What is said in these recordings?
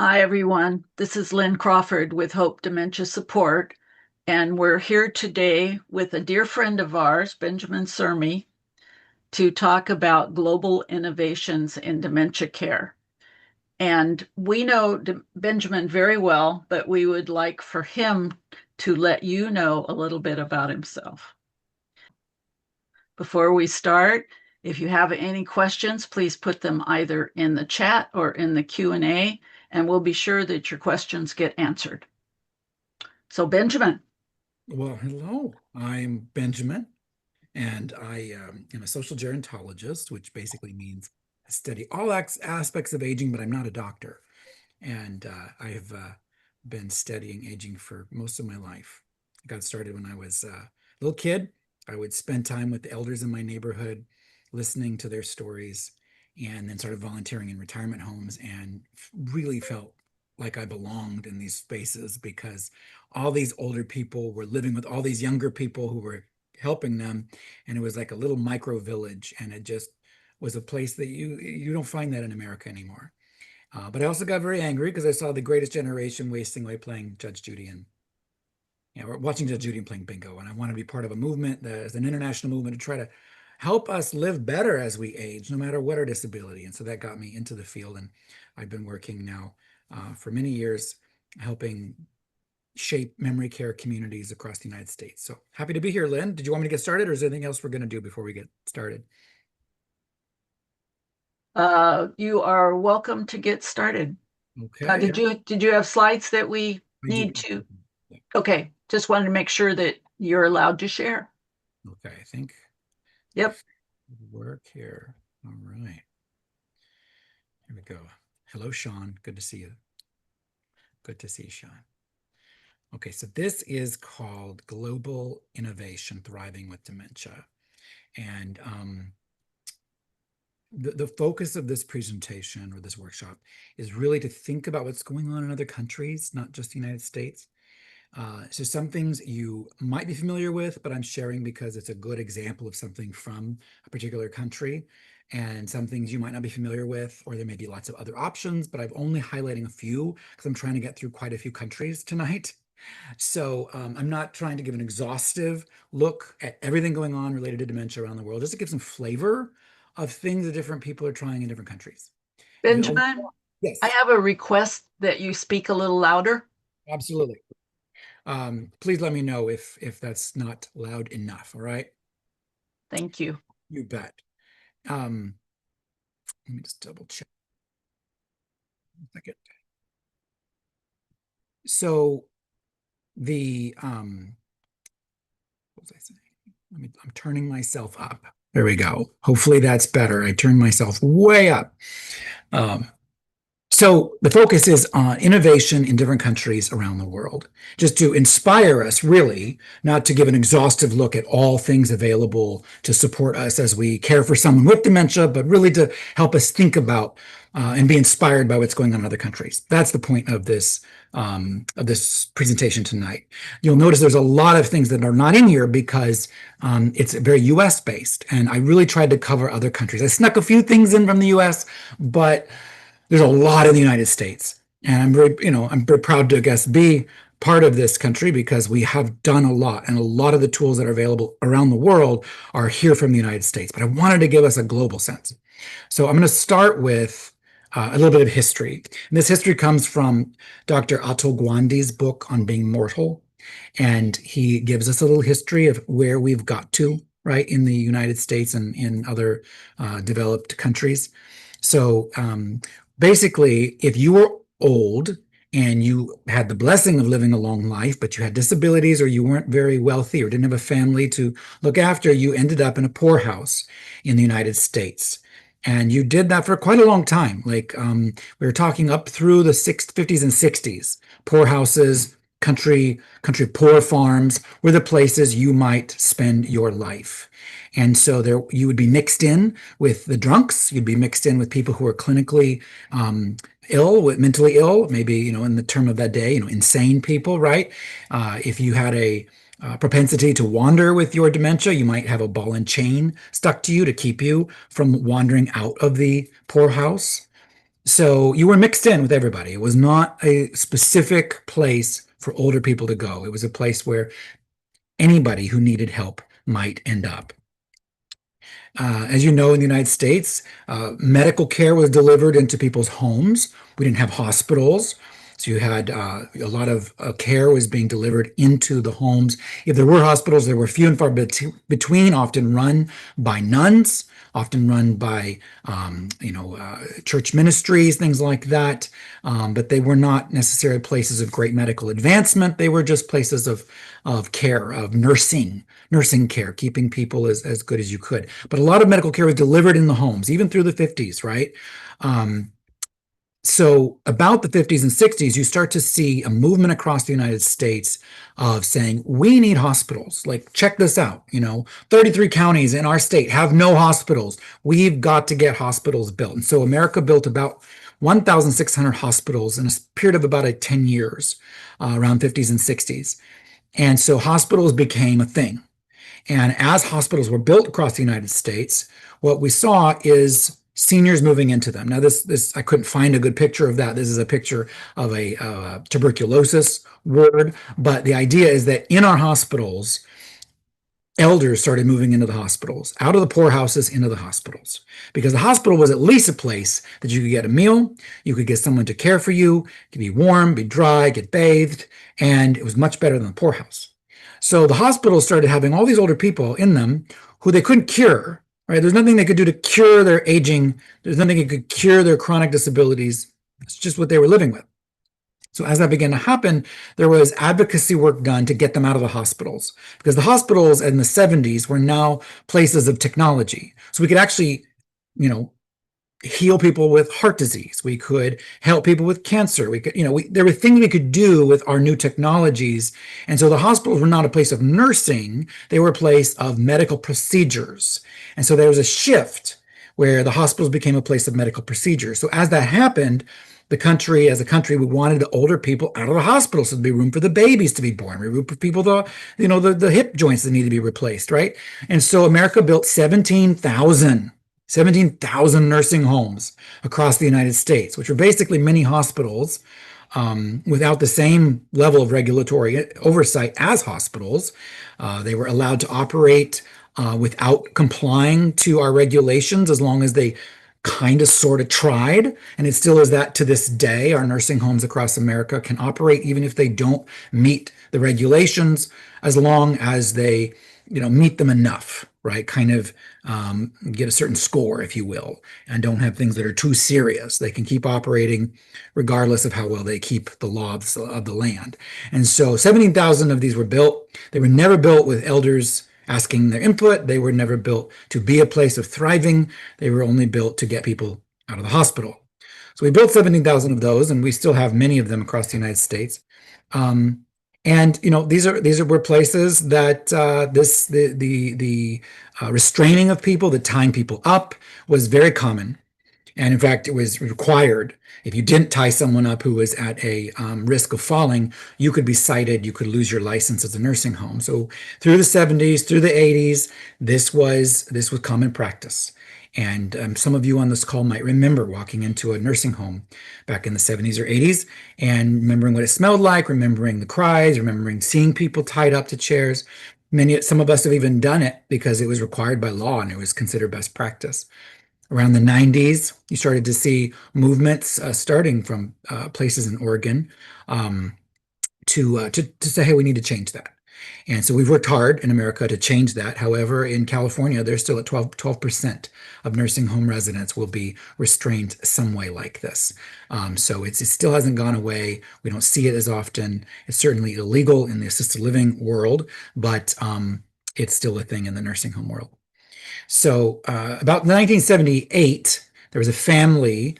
Hi, everyone. This is Lynn Crawford with Hope Dementia Support, and we're here today with a dear friend of ours, Benjamin Surmi, to talk about global innovations in dementia care. And we know Benjamin very well, but we would like for him to let you know a little bit about himself. Before we start, if you have any questions, please put them either in the chat or in the Q&A, and we'll be sure that your questions get answered. So, Benjamin. Well, hello. I'm Benjamin, and I am a social gerontologist, which basically means I study all aspects of aging, but I'm not a doctor. And I have been studying aging for most of my life. I got started when I was a little kid. I would spend time with the elders in my neighborhood, listening to their stories, and then started volunteering in retirement homes and really felt like I belonged in these spaces because all these older people were living with all these younger people who were helping them. And it was like a little micro village. And it just was a place that you don't find that in America anymore. But I also got very angry because I saw the greatest generation wasting away playing Judge Judy and or watching Judge Judy and playing bingo. And I want to be part of a movement that is an international movement to try to help us live better as we age, no matter what our disability. And so that got me into the field. And I've been working now for many years helping shape memory care communities across the United States. So happy to be here, Lynn. Did you want me to get started, or is there anything else we're going to do before we get started? You are welcome to get started. Okay. Did you have slides that we I do. need to? Okay, just wanted to make sure that you're allowed to share. Okay, I think Yep. work here. All right. Here we go. Hello, Sean. Good to see you. Good to see you, Sean. Okay, so this is called Global Innovation Thriving with Dementia. And the focus of this presentation or this workshop is really to think about what's going on in other countries, not just the United States. So some things you might be familiar with, but I'm sharing because it's a good example of something from a particular country. And some things you might not be familiar with, or there may be lots of other options, but I'm only highlighting a few because I'm trying to get through quite a few countries tonight. So I'm not trying to give an exhaustive look at everything going on related to dementia around the world, just to give some flavor of things that different people are trying in different countries. Benjamin, I Yes, have a request that you speak a little louder. absolutely. Please let me know if that's not loud enough. All right. Thank you. You bet. Um, Let me just double check. One second. So the what was I saying? I'm turning myself up. There we go. Hopefully that's better. I turned myself way up. Um, So the focus is on innovation in different countries around the world, just to inspire us, really, not to give an exhaustive look at all things available to support us as we care for someone with dementia, but really to help us think about and be inspired by what's going on in other countries. That's the point of this presentation tonight. You'll notice there's a lot of things that are not in here because it's very U.S. based, and I really tried to cover other countries. I snuck a few things in from the U.S., but there's a lot in the United States. And I'm very proud to, I guess, be part of this country because we have done a lot. And a lot of the tools that are available around the world are here from the United States. But I wanted to give us a global sense. So I'm going to start with a little bit of history. And this history comes from Dr. Atul Gawande's book on being mortal. And he gives us a little history of where we've got to, right, in the United States and in other developed countries. So basically, if you were old and you had the blessing of living a long life, but you had disabilities or you weren't very wealthy or didn't have a family to look after, you ended up in a poorhouse in the United States. And you did that for quite a long time. Like we were talking up through the 50s and 60s. Poorhouses, country poor farms were the places you might spend your life. And so there you would be mixed in with the drunks, you'd be mixed in with people who are clinically ill, mentally ill, maybe, in the term of that day, insane people, right? If you had a propensity to wander with your dementia, you might have a ball and chain stuck to you to keep you from wandering out of the poorhouse. So you were mixed in with everybody. It was not a specific place for older people to go. It was a place where anybody who needed help might end up. As you know, in the United States, medical care was delivered into people's homes. We didn't have hospitals. So you had a lot of care was being delivered into the homes. If there were hospitals, there were few and far between, often run by nuns, often run by church ministries, things like that. But they were not necessarily places of great medical advancement. They were just places of care, of nursing care, keeping people as good as you could. But a lot of medical care was delivered in the homes, even through the 50s, right? So about the 50s and 60s, you start to see a movement across the United States of saying, we need hospitals. Like, check this out. 33 counties in our state have no hospitals. We've got to get hospitals built. And so America built about 1,600 hospitals in a period of about 10 years, around 50s and 60s. And so hospitals became a thing. And as hospitals were built across the United States, what we saw is seniors moving into them. Now, this I couldn't find a good picture of that. This is a picture of a tuberculosis ward, but the idea is that in our hospitals, elders started moving into the hospitals, out of the poorhouses into the hospitals, because the hospital was at least a place that you could get a meal, you could get someone to care for you, to be warm, be dry, get bathed, and it was much better than the poorhouse. So the hospitals started having all these older people in them who they couldn't cure, right? There's nothing they could do to cure their aging. There's nothing that could cure their chronic disabilities. It's just what they were living with. So as that began to happen, there was advocacy work done to get them out of the hospitals, because the hospitals in the 70s were now places of technology. So we could actually, heal people with heart disease. We could help people with cancer. We could, there were things we could do with our new technologies. And so the hospitals were not a place of nursing. They were a place of medical procedures. And so there was a shift where the hospitals became a place of medical procedures. So as that happened, as a country, we wanted the older people out of the hospital, so there'd be room for the babies to be born, room for people the hip joints that need to be replaced, right? And so America built 17,000 nursing homes across the United States, which were basically mini hospitals, without the same level of regulatory oversight as hospitals. They were allowed to operate without complying to our regulations, as long as they kind of sort of tried. And it still is that to this day. Our nursing homes across America can operate even if they don't meet the regulations, as long as they meet them enough, right? Kind of get a certain score, if you will, and don't have things that are too serious. They can keep operating regardless of how well they keep the laws of the land. And so 17,000 of these were built. They were never built with elders asking their input. They were never built to be a place of thriving. They were only built to get people out of the hospital. So we built 17,000 of those, and we still have many of them across the United States. These were places that the restraining of people, the tying people up, was very common. And in fact, it was required. If you didn't tie someone up who was at a risk of falling, you could be cited. You could lose your license as a nursing home. So through the 70s, through the 80s, this was common practice. And some of you on this call might remember walking into a nursing home back in the 70s or 80s and remembering what it smelled like, remembering the cries, remembering seeing people tied up to chairs. Some of us have even done it because it was required by law and it was considered best practice. Around the 90s, you started to see movements starting from places in Oregon to say, hey, we need to change that. And so we've worked hard in America to change that. However, in California, there's still at 12% of nursing home residents will be restrained some way like this. So it still hasn't gone away. We don't see it as often. It's certainly illegal in the assisted living world, but it's still a thing in the nursing home world. So about 1978, there was a family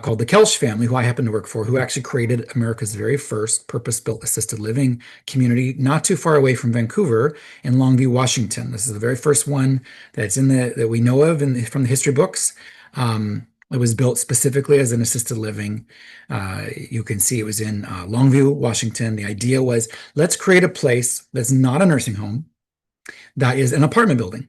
called the Koelsh family, who I happen to work for, who actually created America's very first purpose-built assisted living community, not too far away from Vancouver, in Longview, Washington. This is the very first one that we know of from the history books. It was built specifically as an assisted living. You can see it was in Longview, Washington. The idea was, let's create a place that's not a nursing home, that is an apartment building,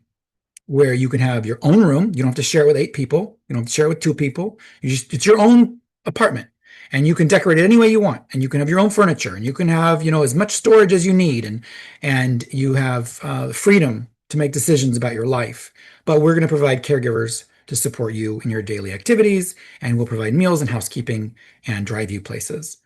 where you can have your own room. You don't have to share it with 8 people. You don't have to share it with 2 people. It's your own apartment, and you can decorate it any way you want, and you can have your own furniture, and you can have, as much storage as you need, and you have freedom to make decisions about your life. But we're going to provide caregivers to support you in your daily activities, and we'll provide meals and housekeeping and drive you places.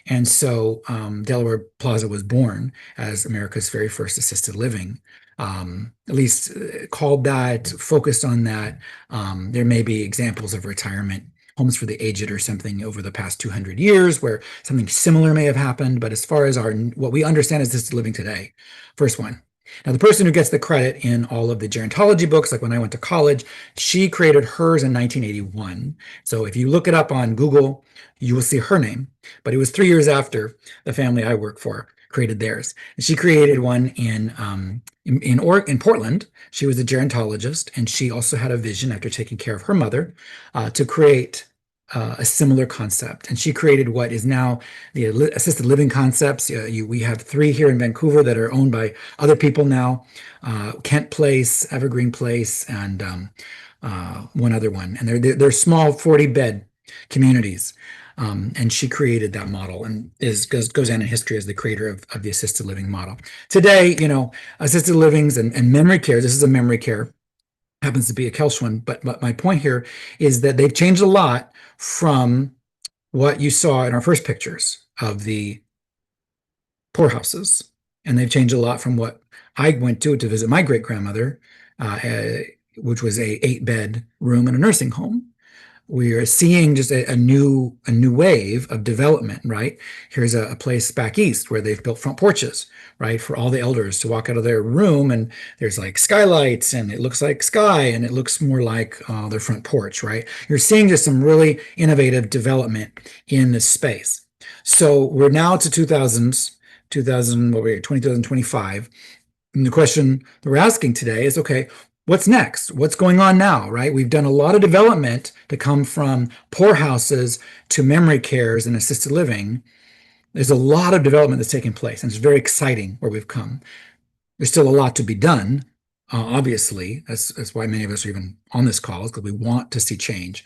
And so Delaware Plaza was born as America's very first assisted living. At least called that, focused on that. There may be examples of retirement homes for the aged or something over the past 200 years where something similar may have happened. But as far as what we understand as assisted living today, first one. Now, the person who gets the credit in all of the gerontology books, like when I went to college, she created hers in 1981. So if you look it up on Google, you will see her name. But it was 3 years after the family I work for created theirs. And she created one in Portland. She was a gerontologist, and she also had a vision after taking care of her mother to create a similar concept. And she created what is now the assisted living concepts. We have 3 here in Vancouver that are owned by other people now, Kent Place, Evergreen Place, and one other one. And they're small 40-bed communities. And she created that model and goes down in history as the creator of the assisted living model. Today, assisted livings and memory care, this is a memory care, happens to be a Koelsh one, but my point here is that they've changed a lot from what you saw in our first pictures of the poorhouses. And they've changed a lot from what I went to visit my great-grandmother, which was a 8-bed room in a nursing home. We are seeing just a new wave of development, right? Here's a place back east where they've built front porches, right, for all the elders to walk out of their room, and there's like skylights, and it looks like sky, and it looks more like their front porch, right? You're seeing just some really innovative development in this space. So we're now to 2025. And the question that we're asking today is, okay, what's next? What's going on now, right? We've done a lot of development to come from poorhouses to memory cares and assisted living. There's a lot of development that's taking place, and it's very exciting where we've come. There's still a lot to be done, obviously. That's why many of us are even on this call, is because we want to see change.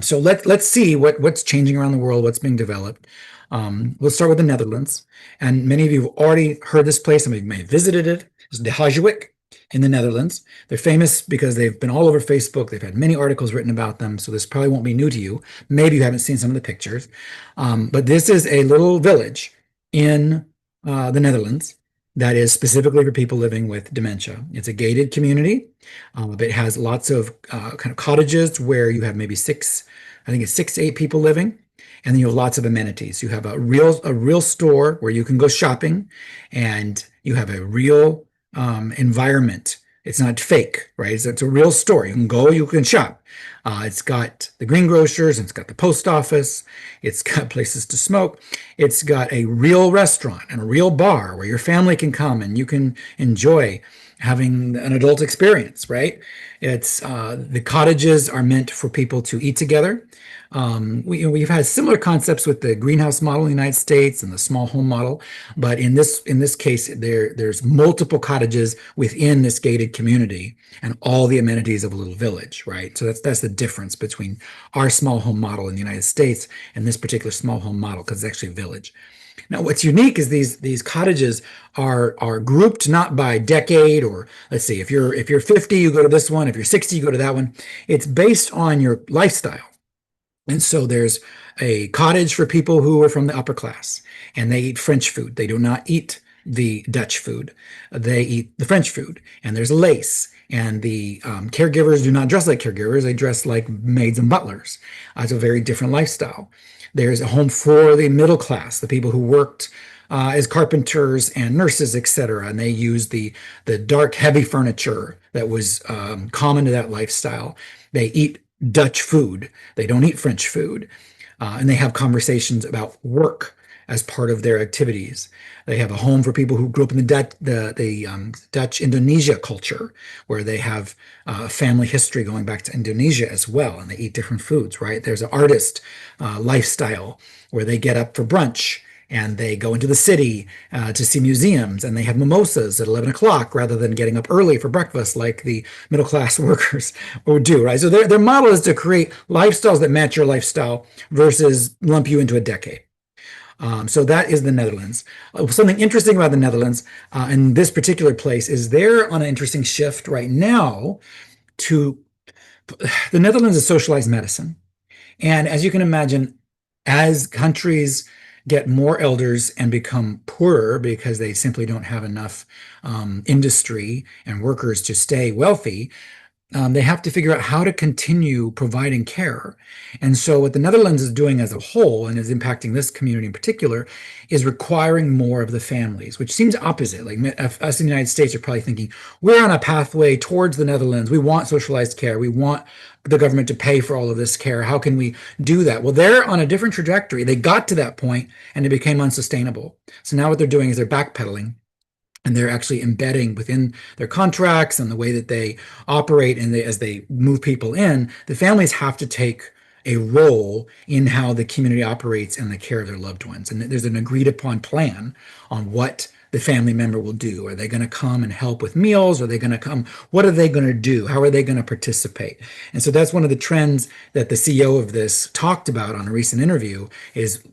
So let's see what's changing around the world, what's being developed. We'll start with the Netherlands. And many of you have already heard this place. Some of you may have visited it. It's De Hagewick in the Netherlands. They're famous because they've been all over Facebook. They've had many articles written about them, so this probably won't be new to you. Maybe you haven't seen some of the pictures. But this is a little village in the Netherlands that is specifically for people living with dementia. It's a gated community. It has lots of kind of cottages where you have maybe 6 to 8 people living. And then you have lots of amenities. You have a real store where you can go shopping, and you have a real environment. It's not fake, right? It's a real store. You can go, you can shop. It's got the greengrocers, it's got the post office, it's got places to smoke. It's got a real restaurant and a real bar where your family can come and you can enjoy having an adult experience, right? It's the cottages are meant for people to eat together. We've had similar concepts with the greenhouse model in the United States and the small home model, but in this case, there's multiple cottages within this gated community and all the amenities of a little village, right? So that's the difference between our small home model in the United States and this particular small home model, because it's actually a village. Now, what's unique is these cottages are grouped not by decade, or let's see, if you're 50, you go to this one. If you're 60, you go to that one. It's based on your lifestyle. And so there's a cottage for people who are from the upper class, and they eat French food. They do not eat the Dutch food. They eat the French food. And there's lace. And the caregivers do not dress like caregivers. They dress like maids and butlers. It's a very different lifestyle. There's a home for the middle class, the people who worked as carpenters and nurses, etc. And they use the dark, heavy furniture that was common to that lifestyle. They eat Dutch food. They don't eat French food. And they have conversations about work as part of their activities. They have a home for people who grew up in the Dutch Indonesia culture, where they have family history going back to Indonesia as well, and they eat different foods, right? There's an artist lifestyle where they get up for brunch and they go into the city to see museums, and they have mimosas at 11 o'clock rather than getting up early for breakfast like the middle class workers would do, right? So their model is to create lifestyles that match your lifestyle versus lump you into a decade. So that is the Netherlands. Something interesting about the Netherlands and this particular place is they're on an interesting shift right now to the Netherlands is socialized medicine. And as you can imagine, as countries get more elders and become poorer because they simply don't have enough industry and workers to stay wealthy, they have to figure out how to continue providing care. And so what the Netherlands is doing as a whole, and is impacting this community in particular, is requiring more of the families, which seems opposite. Like us in the United States are probably thinking, we're on a pathway towards the Netherlands. We want socialized care. We want the government to pay for all of this care. How can we do that? Well, they're on a different trajectory. They got to that point and it became unsustainable. So now what they're doing is they're backpedaling, and they're actually embedding within their contracts and the way that they operate, and as they move people in, the families have to take a role in how the community operates and the care of their loved ones. And there's an agreed upon plan on what the family member will do. Are they going to come and help with meals? Are they going to come? What are they going to do? How are they going to participate? And so that's one of the trends that the CEO of this talked about on a recent interview, is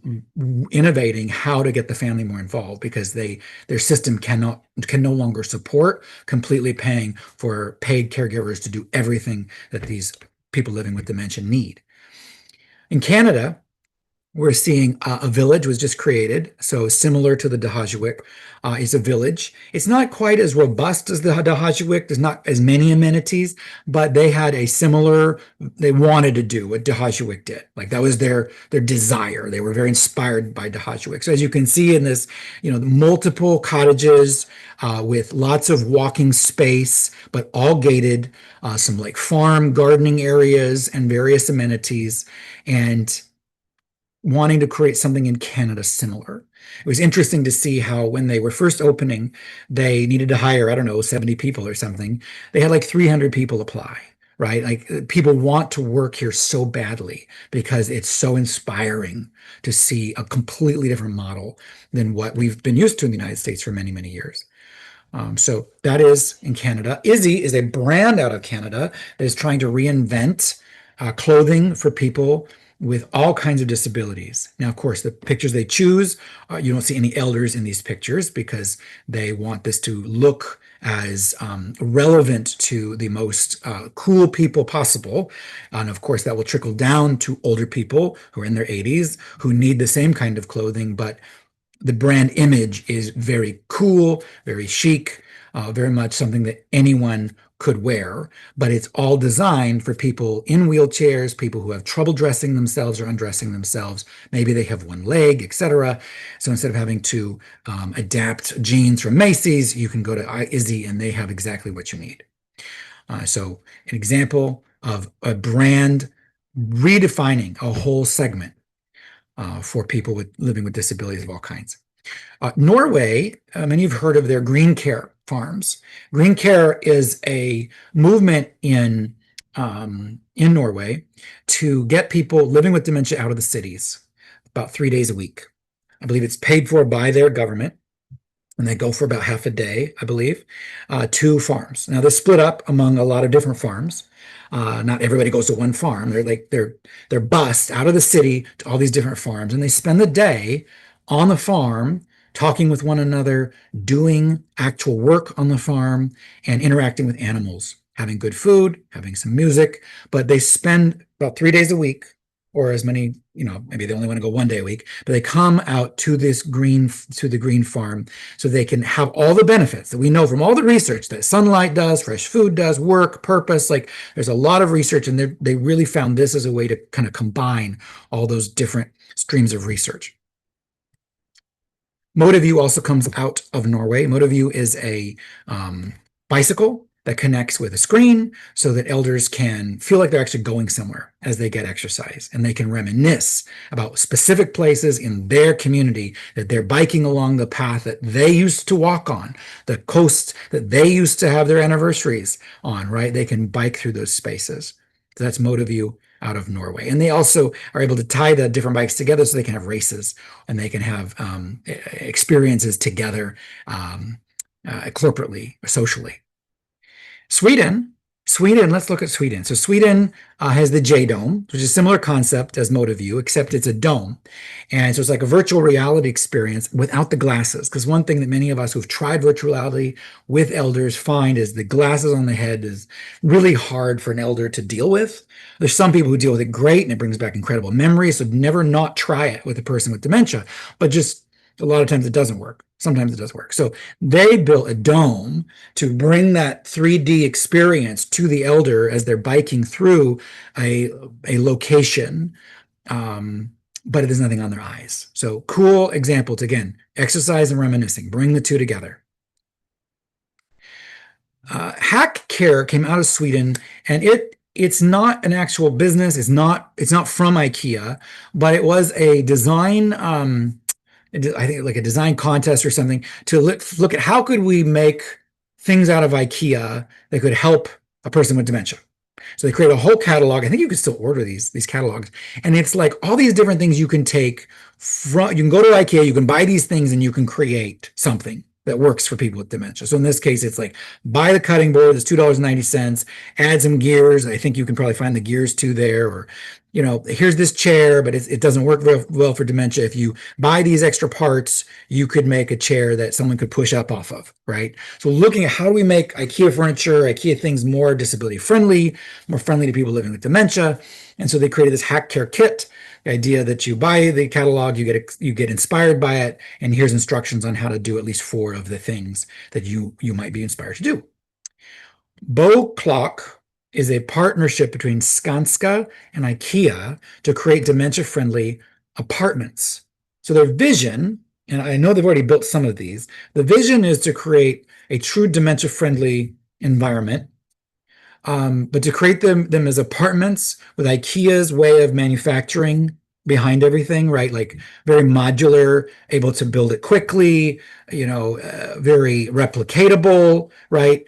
innovating how to get the family more involved, because their system can no longer support completely paying for paid caregivers to do everything that these people living with dementia need. In Canada, we're seeing a village was just created. So similar to the Dahajwik, is a village. It's not quite as robust as the Dahajwik. There's not as many amenities, but they had a similar, they wanted to do what Dahajwik did. Like that was their desire. They were very inspired by Dahajwik. So as you can see in this, multiple cottages with lots of walking space, but all gated, some like farm gardening areas and various amenities, and wanting to create something in Canada similar. It was interesting to see how when they were first opening, they needed to hire, I don't know, 70 people or something. They had like 300 people apply, right? Like people want to work here so badly because it's so inspiring to see a completely different model than what we've been used to in the United States for many, many years. So that is in Canada. Izzy is a brand out of Canada that is trying to reinvent clothing for people with all kinds of disabilities. Now, of course, the pictures they choose, you don't see any elders in these pictures because they want this to look as relevant to the most cool people possible. And of course, that will trickle down to older people who are in their 80s who need the same kind of clothing, but the brand image is very cool, very chic, very much something that anyone could wear, but it's all designed for people in wheelchairs, people who have trouble dressing themselves or undressing themselves. Maybe they have one leg, etc. So instead of having to adapt jeans from Macy's, you can go to Izzy and they have exactly what you need. So an example of a brand redefining a whole segment for people living with disabilities of all kinds. Norway, many of you have heard of their green care farms. Green care is a movement in Norway to get people living with dementia out of the cities about 3 days a week. I believe it's paid for by their government, and they go for about half a day, I believe, to farms. Now they're split up among a lot of different farms. Not everybody goes to one farm. They're bused out of the city to all these different farms, and they spend the day on the farm talking with one another, doing actual work on the farm, and interacting with animals, having good food, having some music. But they spend about 3 days a week, or as many, maybe they only want to go 1 day a week, but they come out to the green farm so they can have all the benefits that we know from all the research that sunlight does, fresh food does, work, purpose. Like there's a lot of research, and they really found this as a way to kind of combine all those different streams of research. Motiview also comes out of Norway. Motiview is a bicycle that connects with a screen so that elders can feel like they're actually going somewhere as they get exercise, and they can reminisce about specific places in their community that they're biking along the path that they used to walk on, the coast that they used to have their anniversaries on, right? They can bike through those spaces. So that's Motiview out of Norway. And they also are able to tie the different bikes together so they can have races and they can have experiences together corporately, socially. Sweden, Sweden, let's look at Sweden. So Sweden has the J Dome, which is a similar concept as MotiveView, except it's a dome. And so it's like a virtual reality experience without the glasses. Because one thing that many of us who've tried virtual reality with elders find is the glasses on the head is really hard for an elder to deal with. There's some people who deal with it great and it brings back incredible memories. So never not try it with a person with dementia, but just a lot of times it doesn't work. Sometimes it does work. So they built a dome to bring that 3D experience to the elder as they're biking through a location, but there's nothing on their eyes. So cool examples. Again, exercise and reminiscing. Bring the two together. Hack Care came out of Sweden, and it's not an actual business. It's not from IKEA, but it was a design I think like a design contest or something to look at how could we make things out of IKEA that could help a person with dementia. So they create a whole catalog. I think you can still order these catalogs. And it's like all these different things you can take from, you can go to IKEA, you can buy these things and you can create something that works for people with dementia. So in this case, it's like buy the cutting board, it's $2.90, add some gears. I think you can probably find the gears too there, or here's this chair, but it doesn't work very well for dementia. If you buy these extra parts, you could make a chair that someone could push up off of, right? So looking at how do we make IKEA furniture, IKEA things more disability friendly, more friendly to people living with dementia. And so they created this Hack Care kit, the idea that you buy the catalog, you get inspired by it, and here's instructions on how to do at least 4 of the things that you might be inspired to do. Bow Clock is a partnership between Skanska and IKEA to create dementia-friendly apartments. So their vision, and I know they've already built some of these, the vision is to create a true dementia-friendly environment, but to create them as apartments with IKEA's way of manufacturing behind everything, right? Like very modular, able to build it quickly, very replicatable, right?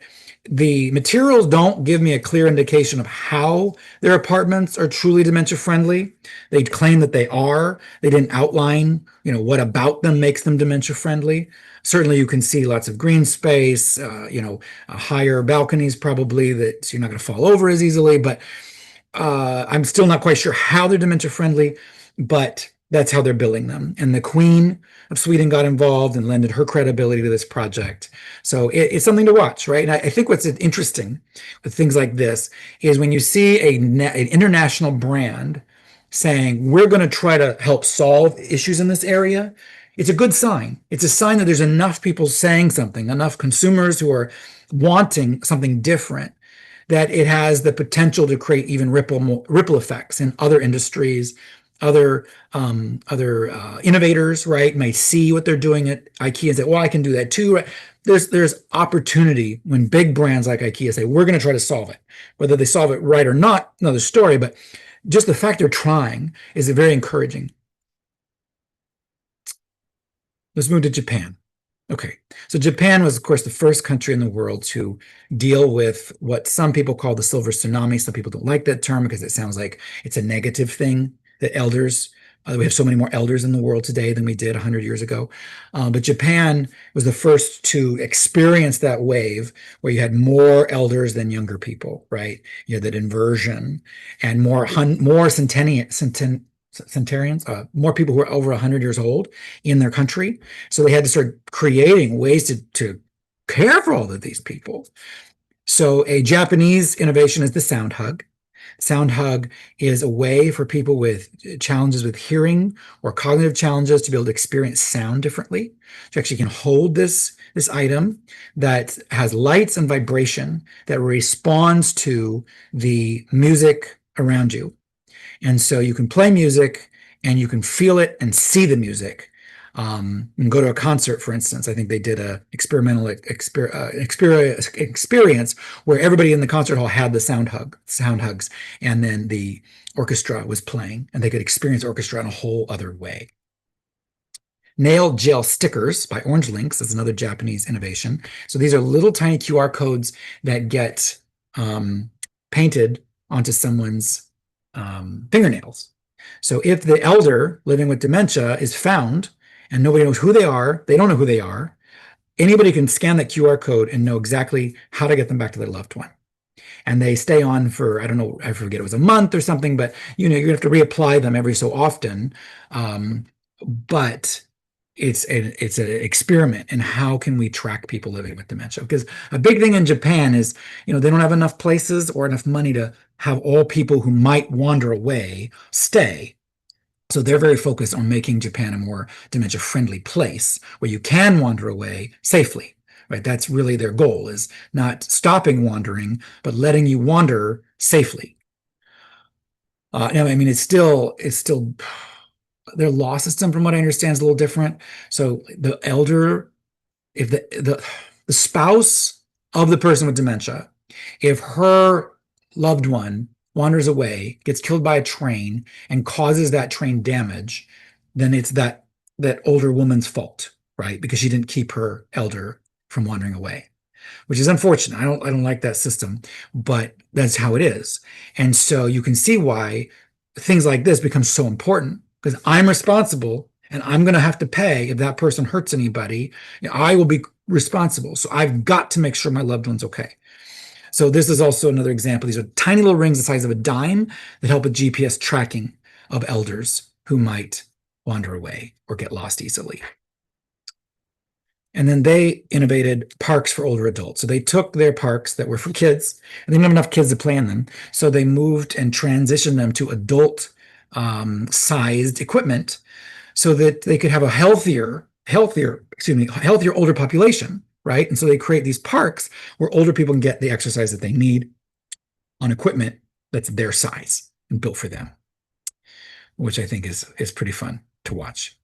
The materials don't give me a clear indication of how their apartments are truly dementia friendly. They claim that they are. They didn't outline, what about them makes them dementia friendly. Certainly you can see lots of green space, higher balconies probably that you're not going to fall over as easily, but I'm still not quite sure how they're dementia friendly, but that's how they're billing them. And the Queen of Sweden got involved and lended her credibility to this project. So it's something to watch, right? And I think what's interesting with things like this is when you see an international brand saying, we're going to try to help solve issues in this area, it's a good sign. It's a sign that there's enough people saying something, enough consumers who are wanting something different, that it has the potential to create even ripple effects in other industries. Other innovators, right, might see what they're doing at IKEA and say, well, I can do that too. Right? There's opportunity when big brands like IKEA say, we're going to try to solve it. Whether they solve it right or not, another story, but just the fact they're trying is very encouraging. Let's move to Japan. Okay, so Japan was, of course, the first country in the world to deal with what some people call the silver tsunami. Some people don't like that term because it sounds like it's a negative thing. The elders, we have so many more elders in the world today than we did 100 years ago. But Japan was the first to experience that wave where you had more elders than younger people, right? You had that inversion and more centenarians, more people who are over 100 years old in their country. So they had to start creating ways to care for all of these people. So a Japanese innovation is the sound hug. Sound hug is a way for people with challenges with hearing or cognitive challenges to be able to experience sound differently. So you actually can hold this item that has lights and vibration that responds to the music around you. And so you can play music and you can feel it and see the music. You can go to a concert, for instance. I think they did a experimental experience where everybody in the concert hall had the sound hugs, and then the orchestra was playing, and they could experience orchestra in a whole other way. Nail gel stickers by Orange Links is another Japanese innovation. So these are little tiny QR codes that get painted onto someone's fingernails. So if the elder living with dementia is found and nobody knows who they are, they don't know who they are, anybody can scan that QR code and know exactly how to get them back to their loved one. And they stay on for, I don't know, I forget, it was a month or something, but you have to reapply them every so often. But it's an experiment in how can we track people living with dementia, because a big thing in Japan is they don't have enough places or enough money to have all people who might wander away stay. So they're very focused on making Japan a more dementia friendly place where you can wander away safely, right? That's really their goal, is not stopping wandering, but letting you wander safely. I mean, it's still their law system, from what I understand, is a little different. So the elder, if the spouse of the person with dementia, if her loved one wanders away, gets killed by a train, and causes that train damage, then it's that older woman's fault, right? Because she didn't keep her elder from wandering away, which is unfortunate. I don't like that system, but that's how it is. And so you can see why things like this become so important, because I'm responsible and I'm going to have to pay if that person hurts anybody. I will be responsible. So I've got to make sure my loved one's okay. So this is also another example. These are tiny little rings the size of a dime that help with GPS tracking of elders who might wander away or get lost easily. And then they innovated parks for older adults. So they took their parks that were for kids, and they didn't have enough kids to play in them. So they moved and transitioned them to adult sized equipment so that they could have a healthier older population, right? And so they create these parks where older people can get the exercise that they need on equipment that's their size and built for them, which I think is pretty fun to watch.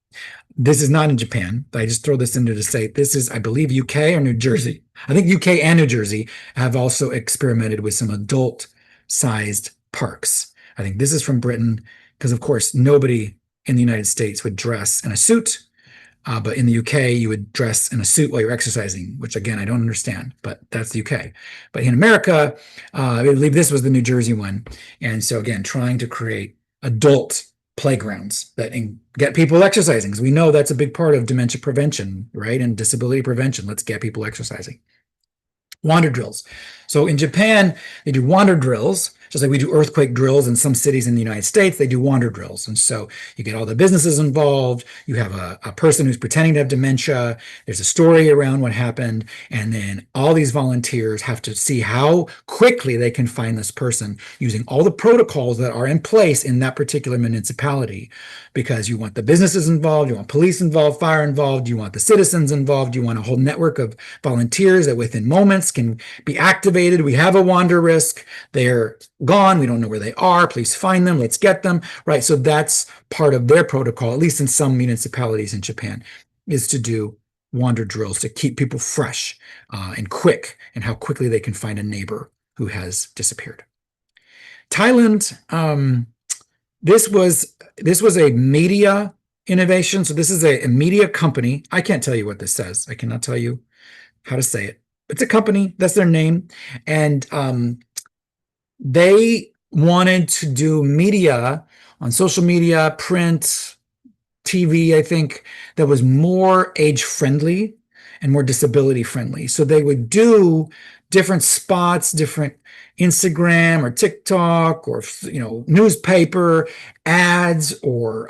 This is not in Japan. I just throw this in there to say this is, I believe, UK or New Jersey. I think UK and New Jersey have also experimented with some adult-sized parks. I think this is from Britain, because, of course, nobody in the United States would dress in a suit, but in the UK, you would dress in a suit while you're exercising, which, again, I don't understand, but that's the UK. But in America, I believe this was the New Jersey one. And so, again, trying to create adult playgrounds that get people exercising, because we know that's a big part of dementia prevention, right? And disability prevention. Let's get people exercising. Wander drills. So in Japan, they do wander drills, just like we do earthquake drills in some cities in the United States. They do wander drills. And so you get all the businesses involved. You have a person who's pretending to have dementia. There's a story around what happened. And then all these volunteers have to see how quickly they can find this person using all the protocols that are in place in that particular municipality. Because you want the businesses involved, you want police involved, fire involved, you want the citizens involved, you want a whole network of volunteers that within moments can be activated. We have a wander risk. They're gone. We don't know where they are. Please find them. Let's get them. Right. So that's part of their protocol, at least in some municipalities in Japan, is to do wander drills to keep people fresh and quick, and how quickly they can find a neighbor who has disappeared. Thailand, this was a media innovation. So this is a media company. I can't tell you what this says. I cannot tell you how to say it. It's a company. That's their name. And they wanted to do media on social media, print, TV, I think, that was more age-friendly and more disability-friendly. So they would do different spots, different Instagram or TikTok or newspaper ads or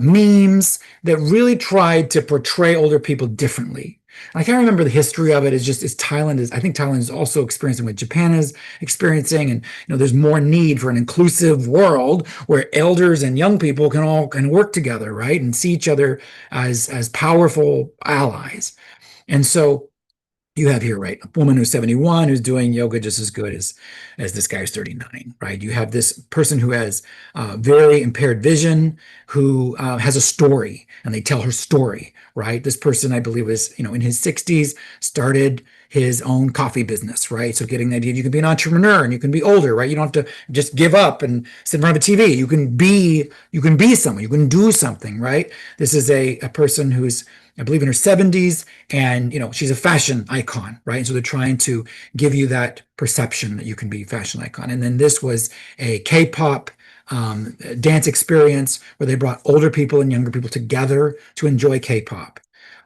memes that really tried to portray older people differently. I can't remember the history of it. I think Thailand is also experiencing what Japan is experiencing. And, there's more need for an inclusive world where elders and young people can work together, right? And see each other as powerful allies. And so you have here, right, a woman who's 71 who's doing yoga just as good as this guy who's 39, right? You have this person who has very impaired vision, who has a story, and they tell her story, right? This person, I believe, is in his 60s, started his own coffee business, right? So getting the idea you can be an entrepreneur and you can be older, right? You don't have to just give up and sit in front of a TV. You can be someone, you can do something, right? This is a person who's, I believe, in her 70s, and she's a fashion icon, right? And so they're trying to give you that perception that you can be a fashion icon. And then this was a K-pop dance experience where they brought older people and younger people together to enjoy K-pop.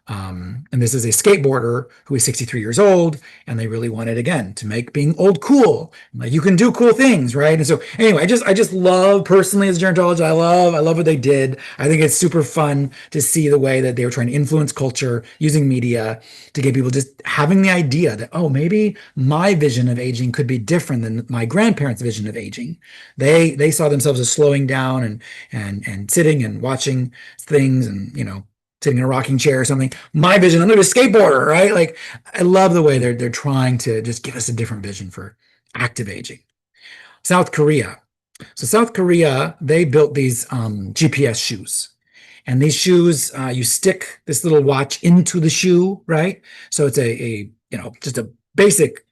And this is a skateboarder who is 63 years old, and they really wanted, again, to make being old cool. Like, you can do cool things, right? And so anyway, I just love, personally, as a gerontologist, I love what they did. I think it's super fun to see the way that they were trying to influence culture using media to get people just having the idea that, oh, maybe my vision of aging could be different than my grandparents' vision of aging. They saw themselves as slowing down and sitting and watching things, and sitting in a rocking chair or something. My vision, I'm going to be a skateboarder, right? Like, I love the way they're trying to just give us a different vision for active aging. South Korea. So South Korea, they built these GPS shoes. And these shoes, you stick this little watch into the shoe, right? So it's just a basic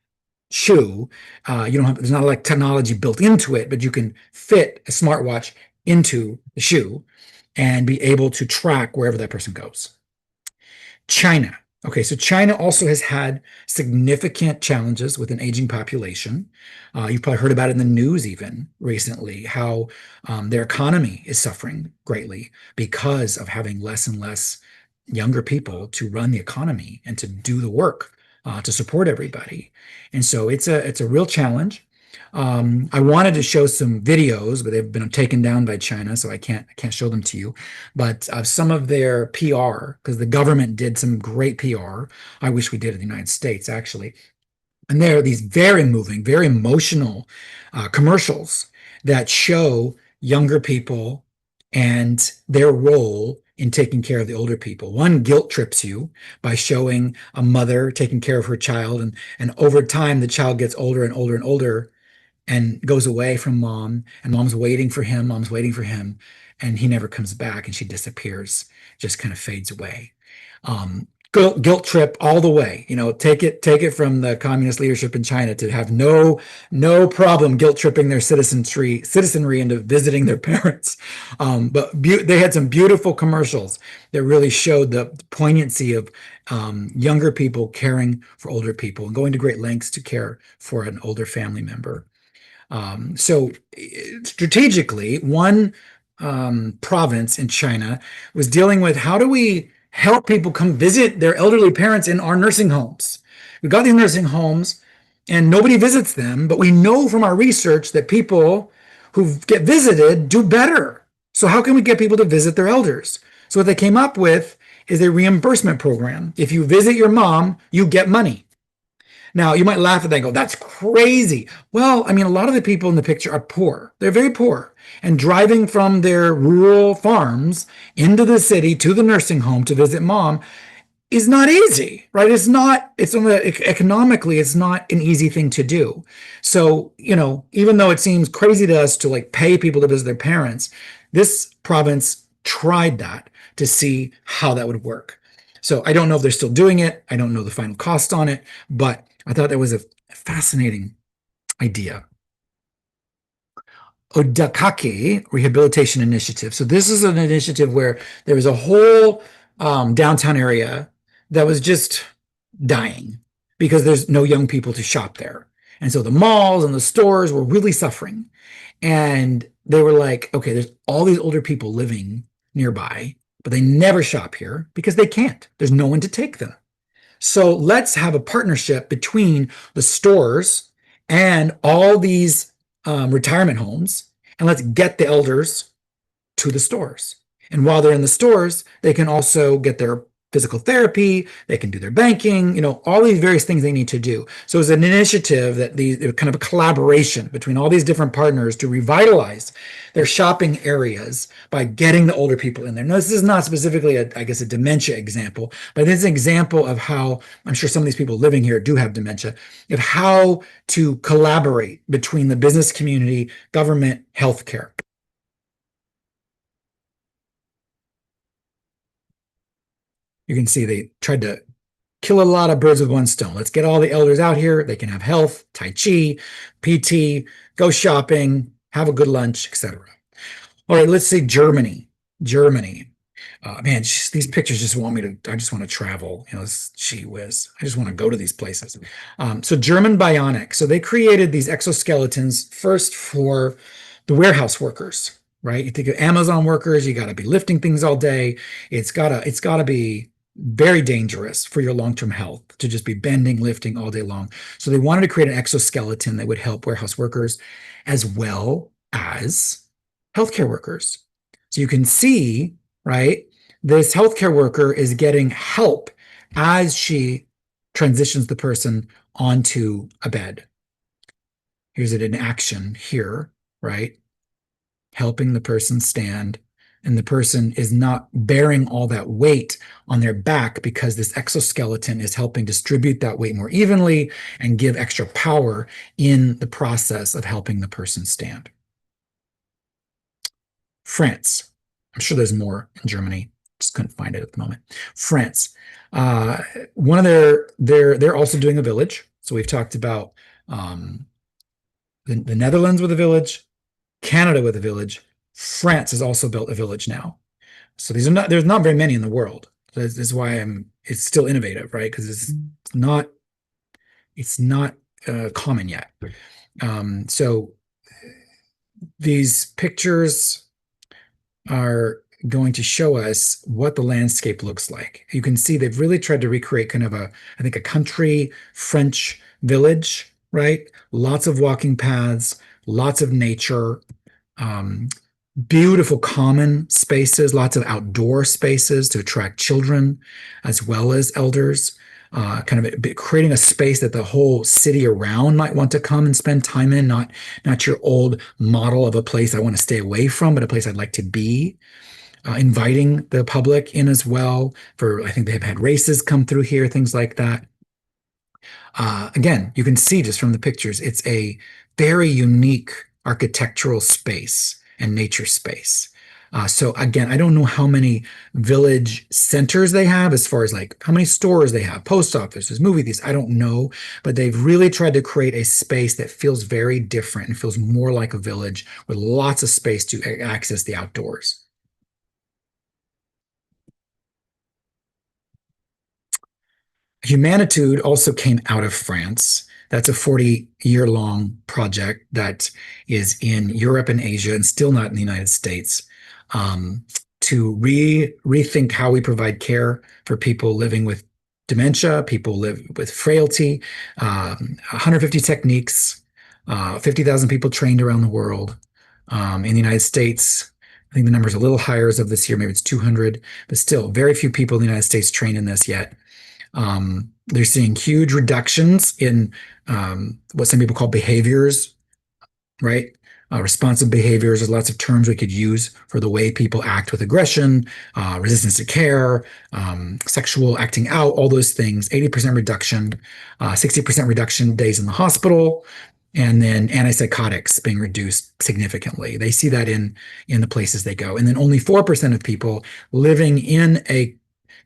shoe. You don't have, there's not like technology built into it, but you can fit a smartwatch into the shoe and be able to track wherever that person goes. China. Okay, so China also has had significant challenges with an aging population. You've probably heard about it in the news even recently, how their economy is suffering greatly because of having less and less younger people to run the economy and to do the work to support everybody. And so it's a real challenge. I wanted to show some videos, but they've been taken down by China, so I can't show them to you. But some of their PR, because the government did some great PR. I wish we did in the United States, actually. And there are these very moving, very emotional commercials that show younger people and their role in taking care of the older people. One guilt trips you by showing a mother taking care of her child, and over time the child gets older and older and older and goes away from mom, and mom's waiting for him, and he never comes back, and she disappears, just kind of fades away. Guilt trip all the way. Take it from the communist leadership in China to have no problem guilt tripping their citizenry into visiting their parents. But they had some beautiful commercials that really showed the poignancy of younger people caring for older people and going to great lengths to care for an older family member. So strategically, one province in China was dealing with, how do we help people come visit their elderly parents in our nursing homes? We've got these nursing homes and nobody visits them, but we know from our research that people who get visited do better. So how can we get people to visit their elders? So what they came up with is a reimbursement program. If you visit your mom, you get money. Now, you might laugh at that and go, that's crazy. Well, I mean, a lot of the people in the picture are poor. They're very poor. And driving from their rural farms into the city to the nursing home to visit mom is not easy, right? Economically, it's not an easy thing to do. So, even though it seems crazy to us to like pay people to visit their parents, this province tried that to see how that would work. So I don't know if they're still doing it. I don't know the final cost on it, but I thought that was a fascinating idea. Odakake Rehabilitation Initiative. So this is an initiative where there was a whole downtown area that was just dying because there's no young people to shop there. And so the malls and the stores were really suffering. And they were like, okay, there's all these older people living nearby, but they never shop here because they can't. There's no one to take them. So let's have a partnership between the stores and all these retirement homes, and let's get the elders to the stores. And while they're in the stores, they can also get their physical therapy, they can do their banking, all these various things they need to do. So it's an initiative that kind of a collaboration between all these different partners to revitalize their shopping areas by getting the older people in there. Now, this is not specifically, I guess, a dementia example, but it's an example of how, I'm sure some of these people living here do have dementia, of how to collaborate between the business community, government, healthcare. You can see they tried to kill a lot of birds with one stone. Let's get all the elders out here. They can have health, Tai Chi, PT, go shopping, have a good lunch, etc. All right, let's say Germany. Germany. Man, these pictures just want me to, I just want to travel. Gee whiz. I just want to go to these places. So German Bionic. So they created these exoskeletons first for the warehouse workers, right? You think of Amazon workers, you got to be lifting things all day. It's gotta be very dangerous for your long-term health to just be bending, lifting all day long. So they wanted to create an exoskeleton that would help warehouse workers as well as healthcare workers. So you can see, right, this healthcare worker is getting help as she transitions the person onto a bed. Here's it in action here, right? Helping the person stand, and the person is not bearing all that weight on their back because this exoskeleton is helping distribute that weight more evenly and give extra power in the process of helping the person stand. France. I'm sure there's more in Germany. Just couldn't find it at the moment. France. One of they're also doing a village. So we've talked about the Netherlands with a village, Canada with a village. France has also built a village now. So there's not very many in the world. This is why it's still innovative, right? Because it's not common yet. So these pictures are going to show us what the landscape looks like. You can see they've really tried to recreate kind of I think a country French village, right? Lots of walking paths, lots of nature, beautiful common spaces, lots of outdoor spaces to attract children as well as elders. Kind of creating a space that the whole city around might want to come and spend time in, not your old model of a place I want to stay away from, but a place I'd like to be. Inviting the public in as well. I think they've had races come through here, things like that. Again, you can see just from the pictures, it's a very unique architectural space and nature space. So again, I don't know how many village centers they have as far as like how many stores they have, post offices, movie theaters, I don't know, but they've really tried to create a space that feels very different and feels more like a village with lots of space to access the outdoors. Humanitude also came out of France. That's a 40-year-long project that is in Europe and Asia and still not in the United States, to rethink how we provide care for people living with dementia, people live with frailty, 150 techniques, 50,000 people trained around the world. In the United States, I think the number is a little higher as of this year, maybe it's 200, but still very few people in the United States trained in this yet. They're seeing huge reductions in what some people call behaviors, right? Responsive behaviors. There's lots of terms we could use for the way people act with aggression, resistance to care, sexual acting out, all those things. 80% reduction, 60% reduction days in the hospital, and then antipsychotics being reduced significantly. They see that in the places they go. And then only 4% of people living in a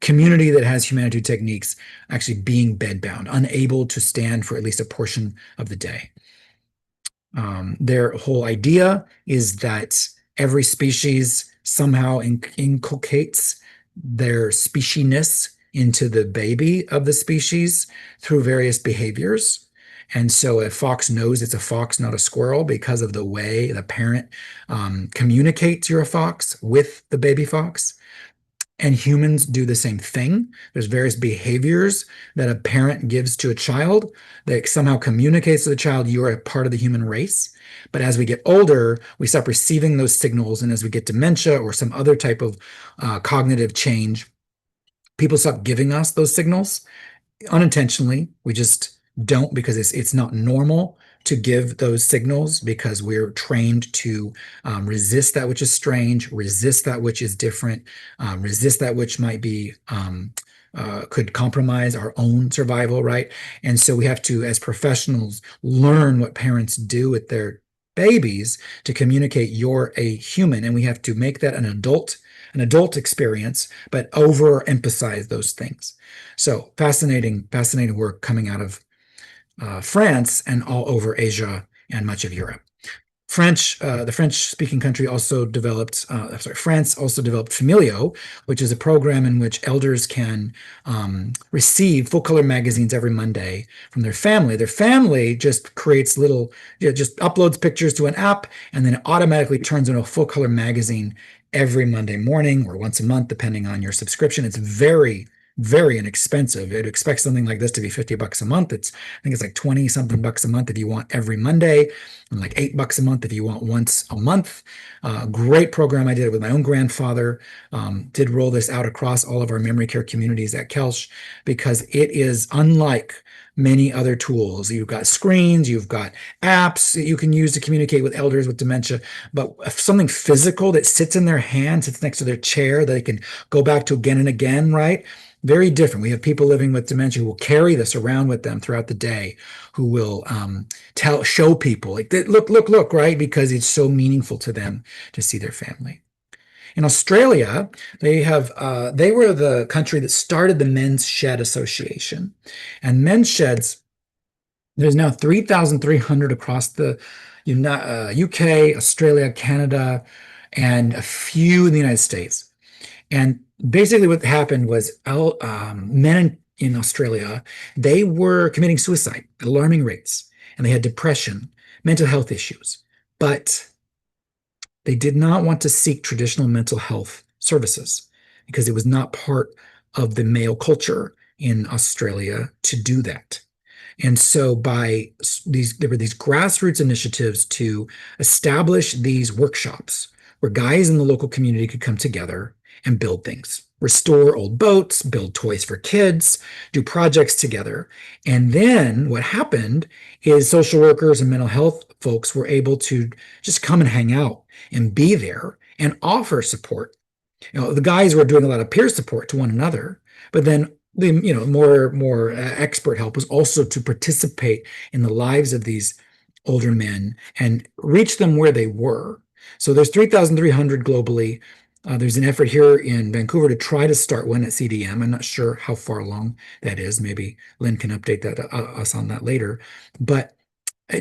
community that has humanitude techniques actually being bedbound, unable to stand for at least a portion of the day. Their whole idea is that every species somehow inculcates their speciesness into the baby of the species through various behaviors. And so a fox knows it's a fox, not a squirrel, because of the way the parent communicates you're a fox with the baby fox. And humans do the same thing. There's various behaviors that a parent gives to a child that somehow communicates to the child, you're a part of the human race. But as we get older, we stop receiving those signals. And as we get dementia or some other type of cognitive change, people stop giving us those signals unintentionally. We just don't, because it's not normal to give those signals, because we're trained to resist that which is strange, resist that which is different, resist that which might be could compromise our own survival, right? And so we have to, as professionals, learn what parents do with their babies to communicate you're a human, and we have to make that an adult an adult experience, but overemphasize those things. So fascinating work coming out of France and all over Asia and much of Europe. The French-speaking country also developed, France also developed Familio, which is a program in which elders can receive full-color magazines every Monday from their family. Their family just creates just uploads pictures to an app, and then it automatically turns into a full-color magazine every Monday morning or once a month, depending on your subscription. It's very inexpensive. It expects something like this to be $50 a month. I think it's like 20 something bucks a month if you want every Monday, and like $8 a month if you want once a month. Great program. I did it with my own grandfather. Did roll this out across all of our memory care communities at Koelsh because it is unlike many other tools. You've got screens, you've got apps that you can use to communicate with elders with dementia, but something physical that sits in their hand, sits next to their chair that they can go back to again and again, right? Very different. We have people living with dementia who will carry this around with them throughout the day, who will show people, like, look, right? Because it's so meaningful to them to see their family. In Australia, they were the country that started the Men's Shed Association. And men's sheds, there's now 3,300 across the UK, Australia, Canada, and a few in the United States. And basically what happened was men in Australia, they were committing suicide at alarming rates, and they had depression, mental health issues, but they did not want to seek traditional mental health services because it was not part of the male culture in Australia to do that. And so there were these grassroots initiatives to establish these workshops where guys in the local community could come together and build things, restore old boats, build toys for kids, do projects together. And then what happened is social workers and mental health folks were able to just come and hang out and be there and offer support. The guys were doing a lot of peer support to one another, but then the more expert help was also to participate in the lives of these older men and reach them where they were. So there's 3,300 globally. There's an effort here in Vancouver to try to start one at CDM. I'm not sure how far along that is. Maybe Lynn can update us on that later. But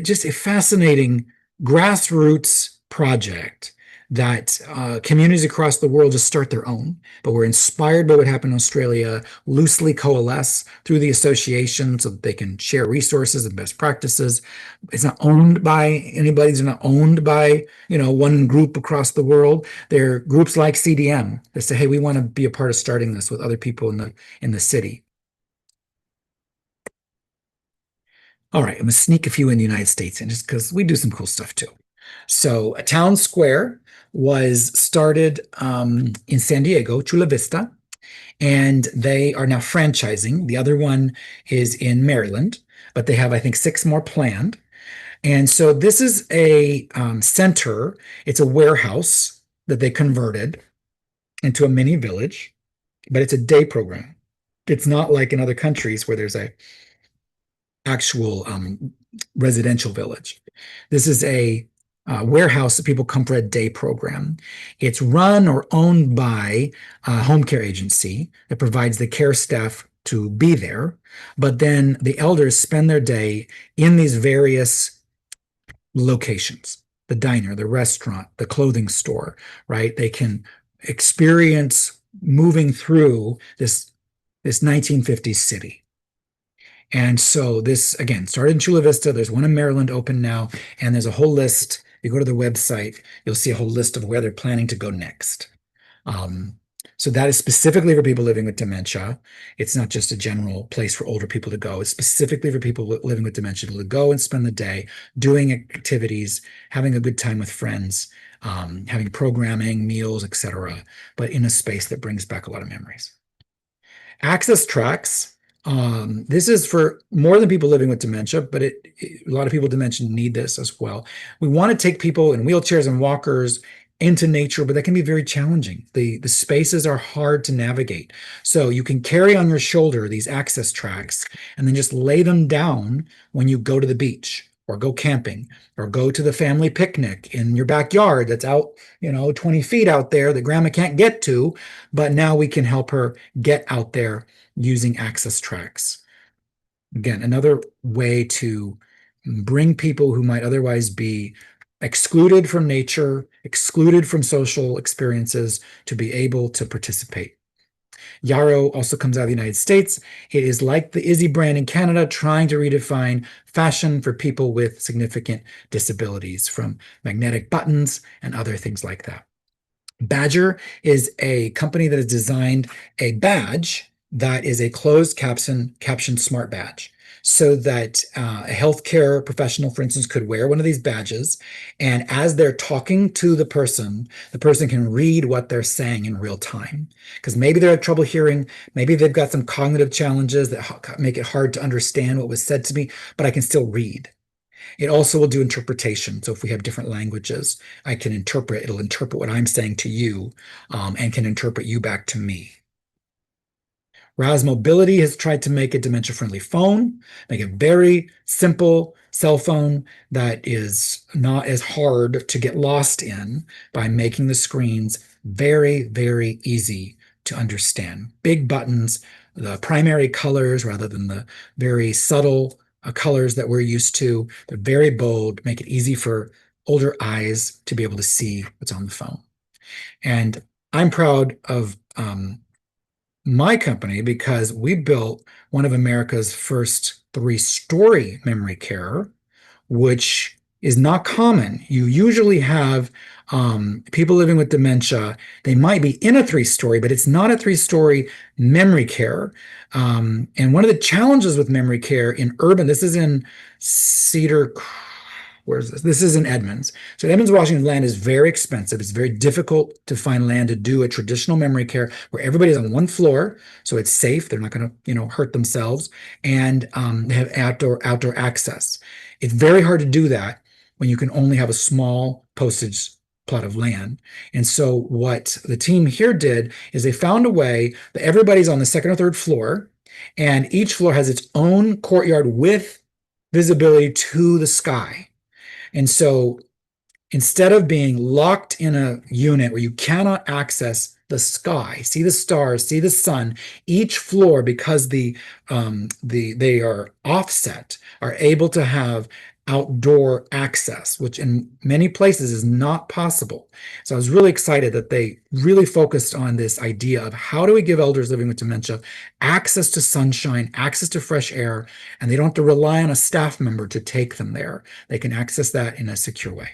just a fascinating grassroots project that communities across the world just start their own, but we're inspired by what happened in Australia, loosely coalesce through the association so that they can share resources and best practices. It's not owned by anybody. It's not owned by, one group across the world. They're groups like CDM that say, hey, we want to be a part of starting this with other people in the city. All right, I'm gonna sneak a few in the United States in just because we do some cool stuff too. So a town square was started in San Diego, Chula Vista, and they are now franchising. The other one is in Maryland, but they have, I think, 6 more planned. And so this is a center. It's a warehouse that they converted into a mini village, but it's a day program. It's not like in other countries where there's a actual residential village. This is a warehouse that people come for a day program. It's run or owned by a home care agency that provides the care staff to be there, but then the elders spend their day in these various locations, the diner, the restaurant, the clothing store, right? They can experience moving through this 1950s city. And so this, again, started in Chula Vista. There's one in Maryland open now, and there's a whole list. You go to the website, you'll see a whole list of where they're planning to go next. So that is specifically for people living with dementia. It's not just a general place for older people to go. It's specifically for people living with dementia to go and spend the day doing activities, having a good time with friends, having programming, meals, etc., but in a space that brings back a lot of memories. Access tracks. This is for more than people living with dementia, but a lot of people with dementia need this as well. We want to take people in wheelchairs and walkers into nature, but that can be very challenging. The spaces are hard to navigate. So you can carry on your shoulder these access tracks and then just lay them down when you go to the beach or go camping, or go to the family picnic in your backyard that's out, 20 feet out there that grandma can't get to, but now we can help her get out there using access tracks. Again, another way to bring people who might otherwise be excluded from nature, excluded from social experiences, to be able to participate. Yarrow also comes out of the United States. It is like the Izzy brand in Canada, trying to redefine fashion for people with significant disabilities, from magnetic buttons and other things like that. Badger is a company that has designed a badge that is a closed caption smart badge, so that a healthcare professional, for instance, could wear one of these badges, and as they're talking to the person can read what they're saying in real time. Because maybe they have trouble hearing, maybe they've got some cognitive challenges that make it hard to understand what was said to me, but I can still read. It also will do interpretation. So if we have different languages, it'll interpret what I'm saying to you, and can interpret you back to me. Raz Mobility has tried to make a dementia-friendly phone, make a very simple cell phone that is not as hard to get lost in, by making the screens very, very easy to understand. Big buttons, the primary colors rather than the very subtle colors that we're used to. They're very bold, make it easy for older eyes to be able to see what's on the phone. And I'm proud of my company because we built one of America's first 3-story memory care, which is not common. You usually have people living with dementia. They might be in a 3-story, but it's not a 3-story memory care. And one of the challenges with memory care in urban, this is in Cedar, where's this? This is in Edmonds. So Edmonds, Washington, land is very expensive. It's very difficult to find land to do a traditional memory care where everybody's on one floor, so it's safe. They're not going to, hurt themselves, and they have outdoor access. It's very hard to do that when you can only have a small postage plot of land. And so what the team here did is they found a way that everybody's on the second or third floor, and each floor has its own courtyard with visibility to the sky. And so instead of being locked in a unit where you cannot access the sky, see the stars, see the sun, each floor, because they are offset, are able to have outdoor access, which in many places is not possible. So I was really excited that they really focused on this idea of how do we give elders living with dementia access to sunshine, access to fresh air, and they don't have to rely on a staff member to take them there. They can access that in a secure way.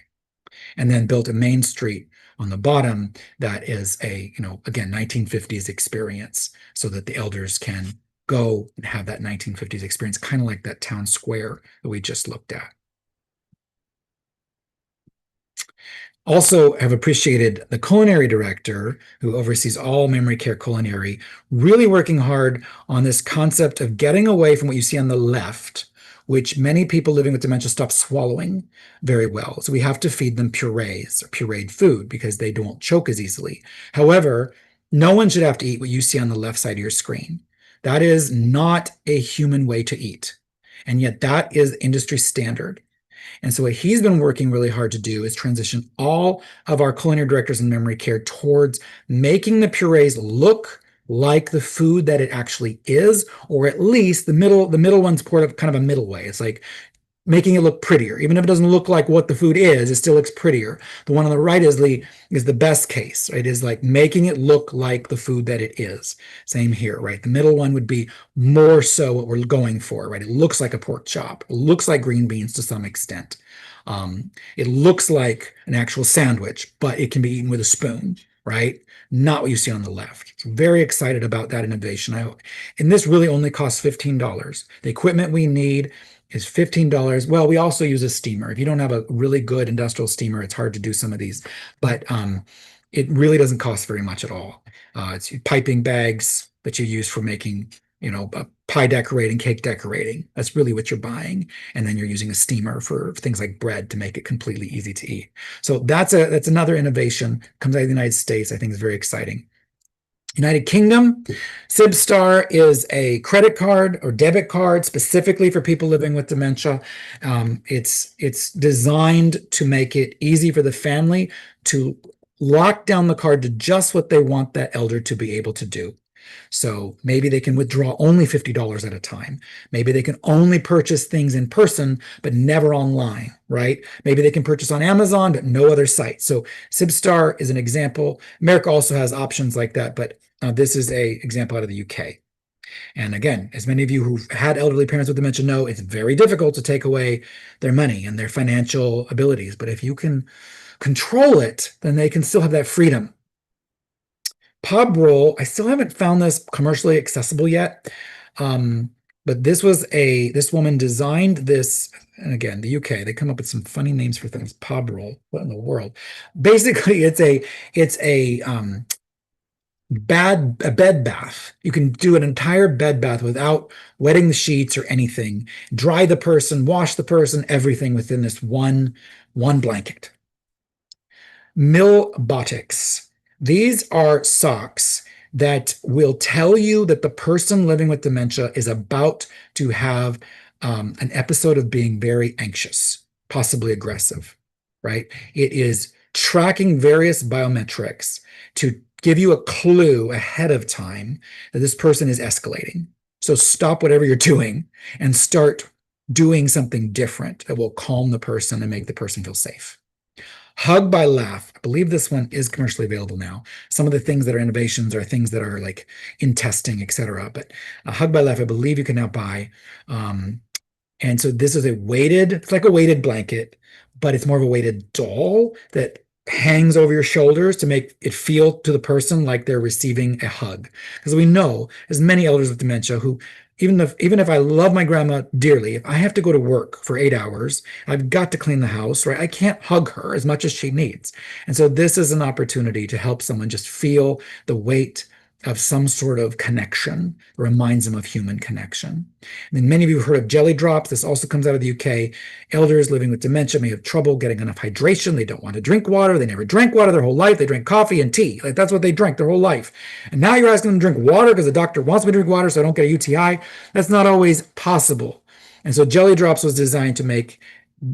And then built a main street on the bottom that is again, 1950s experience, so that the elders can go and have that 1950s experience, kind of like that town square that we just looked at. Also have appreciated the culinary director, who oversees all memory care culinary, really working hard on this concept of getting away from what you see on the left, which many people living with dementia stop swallowing very well. So we have to feed them purees or pureed food because they don't choke as easily. However, no one should have to eat what you see on the left side of your screen. That is not a human way to eat. And yet that is industry standard. And so what he's been working really hard to do is transition all of our culinary directors in memory care towards making the purees look like the food that it actually is, or at least the middle one's poured up kind of a middle way. It's like making it look prettier. Even if it doesn't look like what the food is, it still looks prettier. The one on the right is the best case, right? It is like making it look like the food that it is. Same here, right? The middle one would be more so what we're going for, right? It looks like a pork chop. It looks like green beans to some extent. It looks like an actual sandwich, but it can be eaten with a spoon, right? Not what you see on the left. So very excited about that innovation. And this really only costs $15. The equipment we need is $15. Well, we also use a steamer. If you don't have a really good industrial steamer, it's hard to do some of these, but it really doesn't cost very much at all. It's piping bags that you use for making, pie decorating, cake decorating. That's really what you're buying. And then you're using a steamer for things like bread to make it completely easy to eat. So that's another innovation, comes out of the United States. I think is very exciting. United Kingdom, Sibstar is a credit card or debit card specifically for people living with dementia. It's designed to make it easy for the family to lock down the card to just what they want that elder to be able to do. So maybe they can withdraw only $50 at a time. Maybe they can only purchase things in person, but never online, right? Maybe they can purchase on Amazon, but no other site. So Sibstar is an example. America also has options like that, but this is a example out of the UK. And again, as many of you who've had elderly parents with dementia know, it's very difficult to take away their money and their financial abilities. But if you can control it, then they can still have that freedom. Pub roll, I still haven't found this commercially accessible yet. But this woman designed this, and again, the UK, they come up with some funny names for things. Pub roll, what in the world? Basically, it's a bed bath. You can do an entire bed bath without wetting the sheets or anything. Dry the person, wash the person, everything within this one blanket. Millbotics. These are socks that will tell you that the person living with dementia is about to have an episode of being very anxious, possibly aggressive, right? It is tracking various biometrics to give you a clue ahead of time that this person is escalating. So stop whatever you're doing and start doing something different that will calm the person and make the person feel safe. Hug by Laugh. I believe this one is commercially available now. Some of the things that are innovations are things that are like in testing, etc. But Hug by Laugh, I believe you can now buy. And so this is it's like a weighted blanket, but it's more of a weighted doll that hangs over your shoulders to make it feel to the person like they're receiving a hug. Because we know, as many elders with dementia who, even if I love my grandma dearly, if I have to go to work for 8 hours, I've got to clean the house, right? I can't hug her as much as she needs. And so this is an opportunity to help someone just feel the weight of some sort of connection, reminds them of human connection. I mean, many of you have heard of jelly drops. This also comes out of the UK. Elders living with dementia may have trouble getting enough hydration. They don't want to drink water. They never drank water their whole life. They drank coffee and tea. Like that's what they drank their whole life. And now you're asking them to drink water because the doctor wants me to drink water so I don't get a UTI. That's not always possible. And so jelly drops was designed to make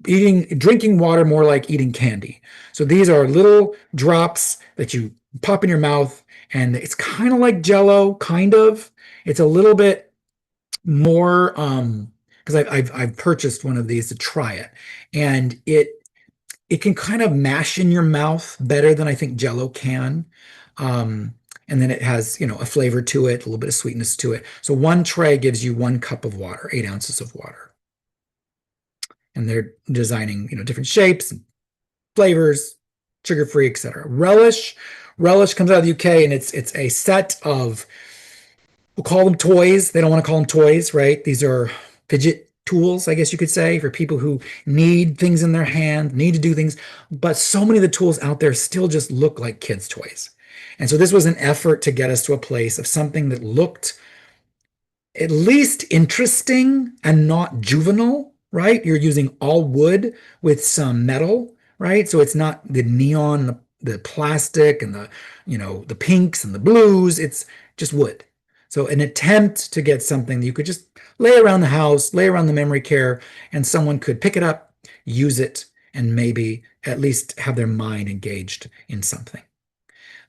drinking water more like eating candy. So these are little drops that you pop in your mouth, and it's kind of like Jello, kind of. It's a little bit more because I've purchased one of these to try it, and it can kind of mash in your mouth better than I think Jello can. And then it has, a flavor to it, a little bit of sweetness to it. So one tray gives you 1 cup of water, 8 ounces of water. And they're designing, different shapes and flavors, sugar-free, etc. Relish comes out of the UK, and it's a set of, we'll call them toys. They don't want to call them toys, right? These are fidget tools, I guess you could say, for people who need things in their hand, need to do things. But so many of the tools out there still just look like kids' toys. And so this was an effort to get us to a place of something that looked at least interesting and not juvenile, right? You're using all wood with some metal, right? So it's not the neon, the plastic and the pinks and the blues. It's just wood. So an attempt to get something that you could just lay around the house, lay around the memory care, and someone could pick it up, use it, and maybe at least have their mind engaged in something.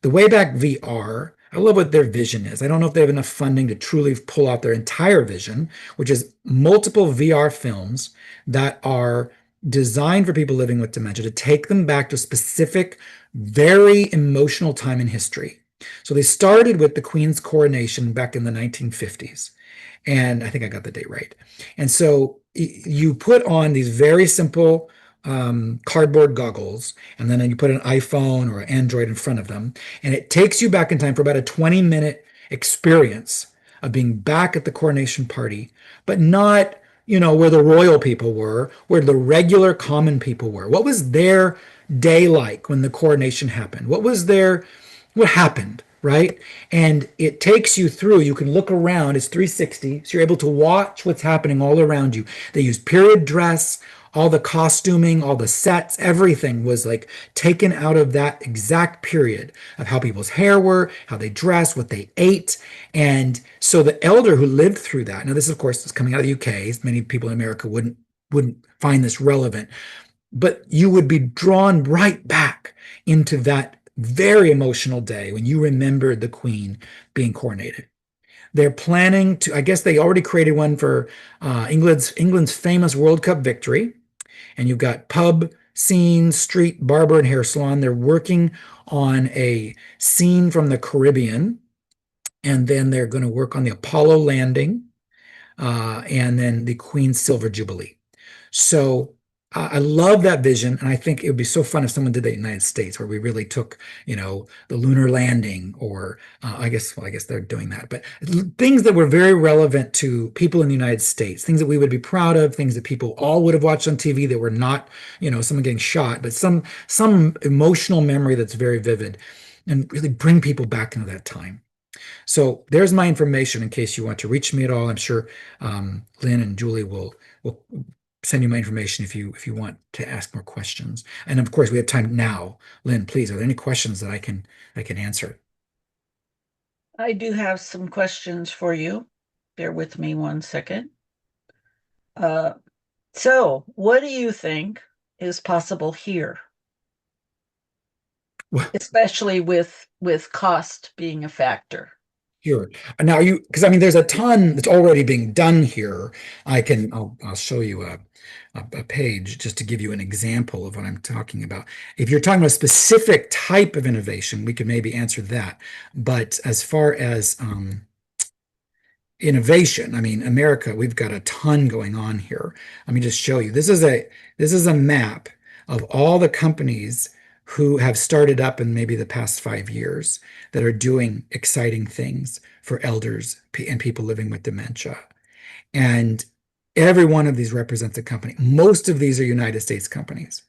The Wayback VR, I love what their vision is. I don't know if they have enough funding to truly pull out their entire vision, which is multiple VR films that are designed for people living with dementia to take them back to a specific, very emotional time in history. So they started with the Queen's coronation back in the 1950s. And I think I got the date right. And so you put on these very simple cardboard goggles, and then you put an iPhone or an Android in front of them, and it takes you back in time for about a 20-minute experience of being back at the coronation party, but not, where the royal people were, where the regular common people were. What was their day like when the coronation happened? What happened, right? And it takes you through. You can look around. It's 360, so you're able to watch what's happening all around you. They use period dress. All the costuming, all the sets, everything was like taken out of that exact period of how people's hair were, how they dressed, what they ate. And so the elder who lived through that, now this of course is coming out of the UK, many people in America wouldn't find this relevant, but you would be drawn right back into that very emotional day when you remembered the Queen being coronated. They're planning to, I guess they already created one for England's famous World Cup victory. And you've got pub scene, street, barber, and hair salon. They're working on a scene from the Caribbean. And then they're going to work on the Apollo landing and then the Queen's Silver Jubilee. So I love that vision, and I think it would be so fun if someone did that in the United States, where we really took, the lunar landing, or I guess they're doing that, but things that were very relevant to people in the United States, things that we would be proud of, things that people all would have watched on TV that were not, someone getting shot, but some emotional memory that's very vivid, and really bring people back into that time. So there's my information in case you want to reach me at all. I'm sure Lynn and Julie will send you my information if you want to ask more questions. And of course, we have time now. Lynn, please, are there any questions that I can answer? I do have some questions for you. Bear with me one second. Uh, so, what do you think is possible here, Well, especially with cost being a factor? here. Now, because I mean, there's a ton that's already being done here. I'll show you a page just to give you an example of what I'm talking about. If you're talking about a specific type of innovation, we could maybe answer that. But as far as innovation, I mean, America, we've got a ton going on here. Let me just show you. This is a map of all the companies who have started up in maybe the past 5 years that are doing exciting things for elders and people living with dementia. And every one of these represents a company. Most of these are United States companies.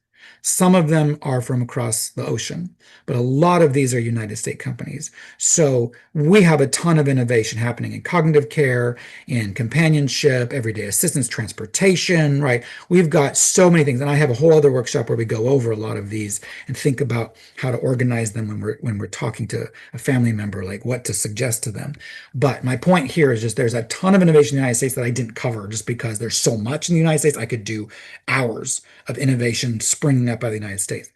Some of them are from across the ocean, but a lot of these are United States companies. So we have a ton of innovation happening in cognitive care, in companionship, everyday assistance, transportation, right? We've got so many things. And I have a whole other workshop where we go over a lot of these and think about how to organize them when we're talking to a family member, like what to suggest to them. But my point here is just there's a ton of innovation in the United States that I didn't cover just because there's so much in the United States. I could do hours of innovation springing up by the United States.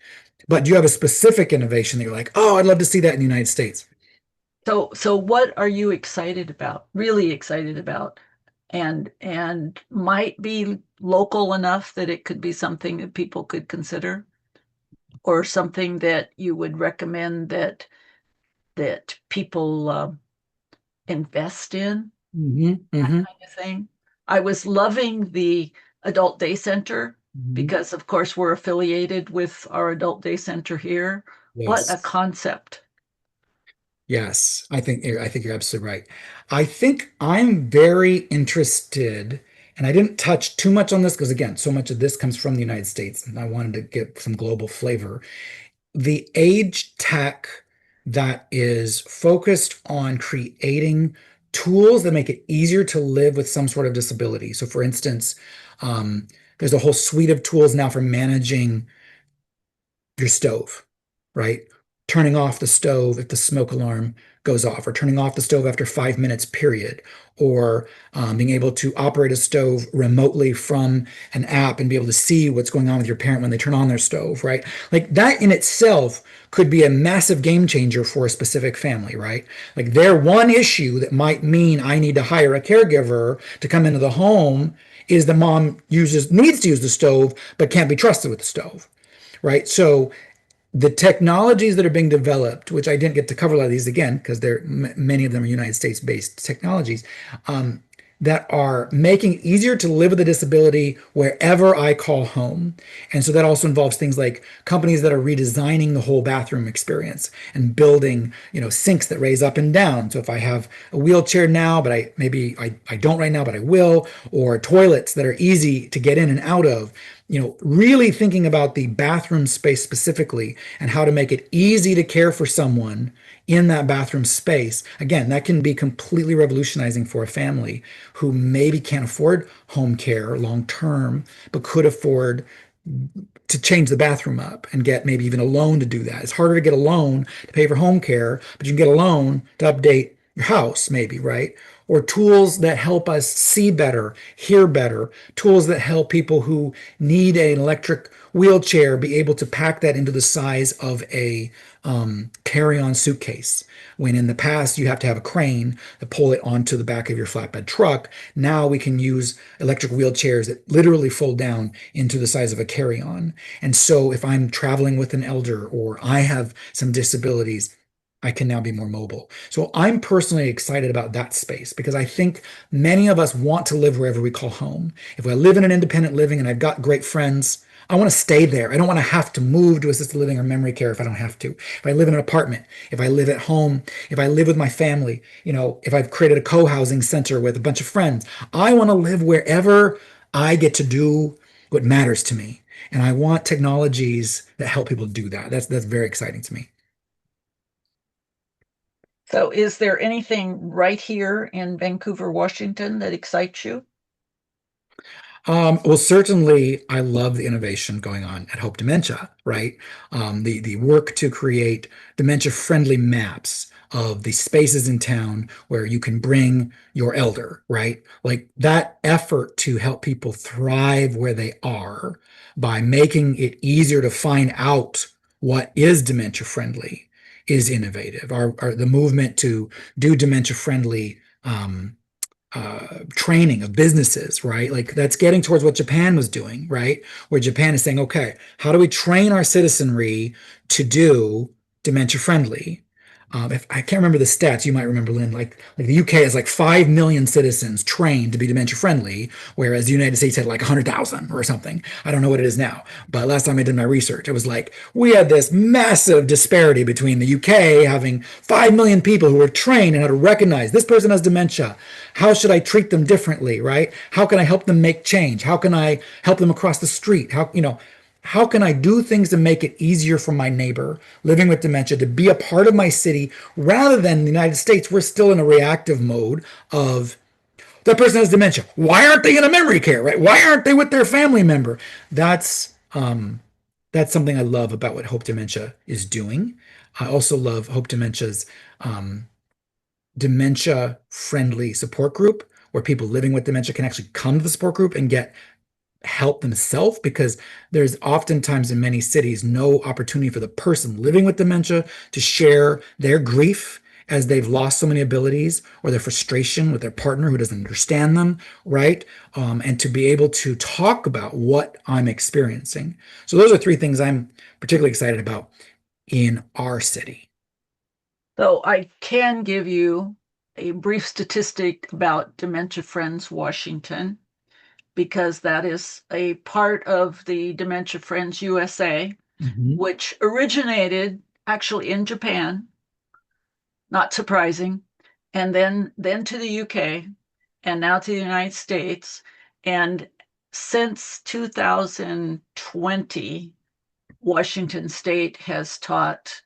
But do you have a specific innovation that you're like, oh, I'd love to see that in the United States? So what are you excited about? Really excited about? And might be local enough that it could be something that people could consider, or something that you would recommend that people invest in, that Hmm. kind of thing. I was loving the adult day center Hmm. because, of course, we're affiliated with our adult day center here. What a Yes. concept. Yes, I think you're absolutely right. I think I'm very interested, and I didn't touch too much on this because again, so much of this comes from the United States, and I wanted to get some global flavor. The age tech that is focused on creating tools that make it easier to live with some sort of disability. So, for instance, um, there's a whole suite of tools now for managing your stove, right? Turning off the stove if the smoke alarm goes off, or turning off the stove after 5 minutes, period, or being able to operate a stove remotely from an app and be able to see what's going on with your parent when they turn on their stove, right? Like that in itself could be a massive game changer for a specific family, right? Like their one issue that might mean I need to hire a caregiver to come into the home is the mom needs to use the stove but can't be trusted with the stove, right? So the technologies that are being developed, which I didn't get to cover a lot of these again, because many of them are United States based technologies, um, that are making it easier to live with a disability wherever I call home. And so that also involves things like companies that are redesigning the whole bathroom experience and building, sinks that raise up and down. So if I have a wheelchair now, but I don't right now, but I will, or toilets that are easy to get in and out of. really thinking about the bathroom space specifically and how to make it easy to care for someone in that bathroom space. Again, that can be completely revolutionizing for a family who maybe can't afford home care long term, but could afford to change the bathroom up and get maybe even a loan to do that. It's harder to get a loan to pay for home care, but you can get a loan to update your house, maybe, right? Or tools that help us see better, hear better, tools that help people who need an electric wheelchair be able to pack that into the size of a carry-on suitcase. When in the past you have to have a crane to pull it onto the back of your flatbed truck, now we can use electric wheelchairs that literally fold down into the size of a carry-on. And so if I'm traveling with an elder or I have some disabilities, I can now be more mobile. So I'm personally excited about that space because I think many of us want to live wherever we call home. If I live in an independent living and I've got great friends, I want to stay there. I don't want to have to move to assisted living or memory care if I don't have to. If I live in an apartment, if I live at home, if I live with my family, if I've created a co-housing center with a bunch of friends, I want to live wherever I get to do what matters to me. And I want technologies that help people do that. That's very exciting to me. So, is there anything right here in Vancouver, Washington that excites you? Well, certainly, I love the innovation going on at Hope Dementia, right? The work to create dementia-friendly maps of the spaces in town where you can bring your elder, right? Like that effort to help people thrive where they are by making it easier to find out what is dementia-friendly is innovative. The movement to do dementia-friendly training of businesses, right? Like that's getting towards what Japan was doing, right? Where Japan is saying, okay, how do we train our citizenry to do dementia friendly? If I can't remember the stats, you might remember, Lynn. Like the UK has like 5 million citizens trained to be dementia friendly, whereas the United States had like 100,000 or something. I don't know what it is now, but last time I did my research, it was like we had this massive disparity between the UK having 5 million people who were trained and how to recognize this person has dementia. How should I treat them differently, right? How can I help them make change? How can I help them across the street? How can I do things to make it easier for my neighbor living with dementia to be a part of my city rather than the United States? We're still in a reactive mode of that person has dementia. Why aren't they in a memory care, right? Why aren't they with their family member? That's something I love about what Hope Dementia is doing. I also love Hope Dementia's dementia friendly support group where people living with dementia can actually come to the support group and get help themselves because there's oftentimes in many cities no opportunity for the person living with dementia to share their grief as they've lost so many abilities or their frustration with their partner who doesn't understand them, right? And to be able to talk about what I'm experiencing. So those are three things I'm particularly excited about in our city. So, I can give you a brief statistic about Dementia Friends Washington, because that is a part of the Dementia Friends USA, Mhm. which originated actually in Japan, not surprising, and then to the UK, and now to the United States. And since 2020, Washington State has taught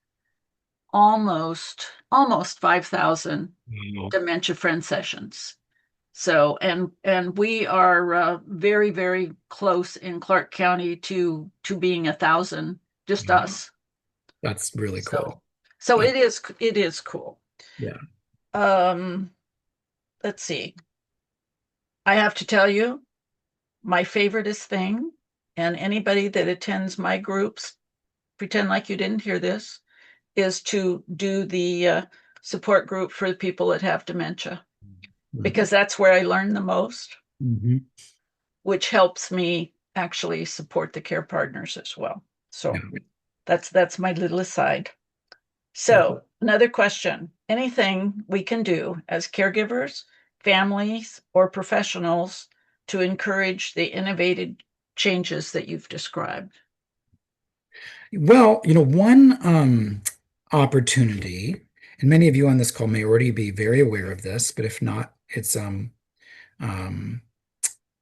almost 5,000 Wow. dementia friend sessions. So, and we are very close in Clark County to being 1,000, just Wow. us. That's really cool. So, so That, it is cool. yeah. Um, let's see. I have to tell you, my favoriteest thing, and anybody that attends my groups, pretend like you didn't hear this, is to do the support group for the people that have dementia, Mhm. because that's where I learn the most, Mhm. which helps me actually support the care partners as well. Yeah. So that's my little aside. Yeah. So, another question: anything we can do as caregivers, families, or professionals to encourage the innovative changes that you've described? Well, one opportunity, and many of you on this call may already be very aware of this, but if not, it's um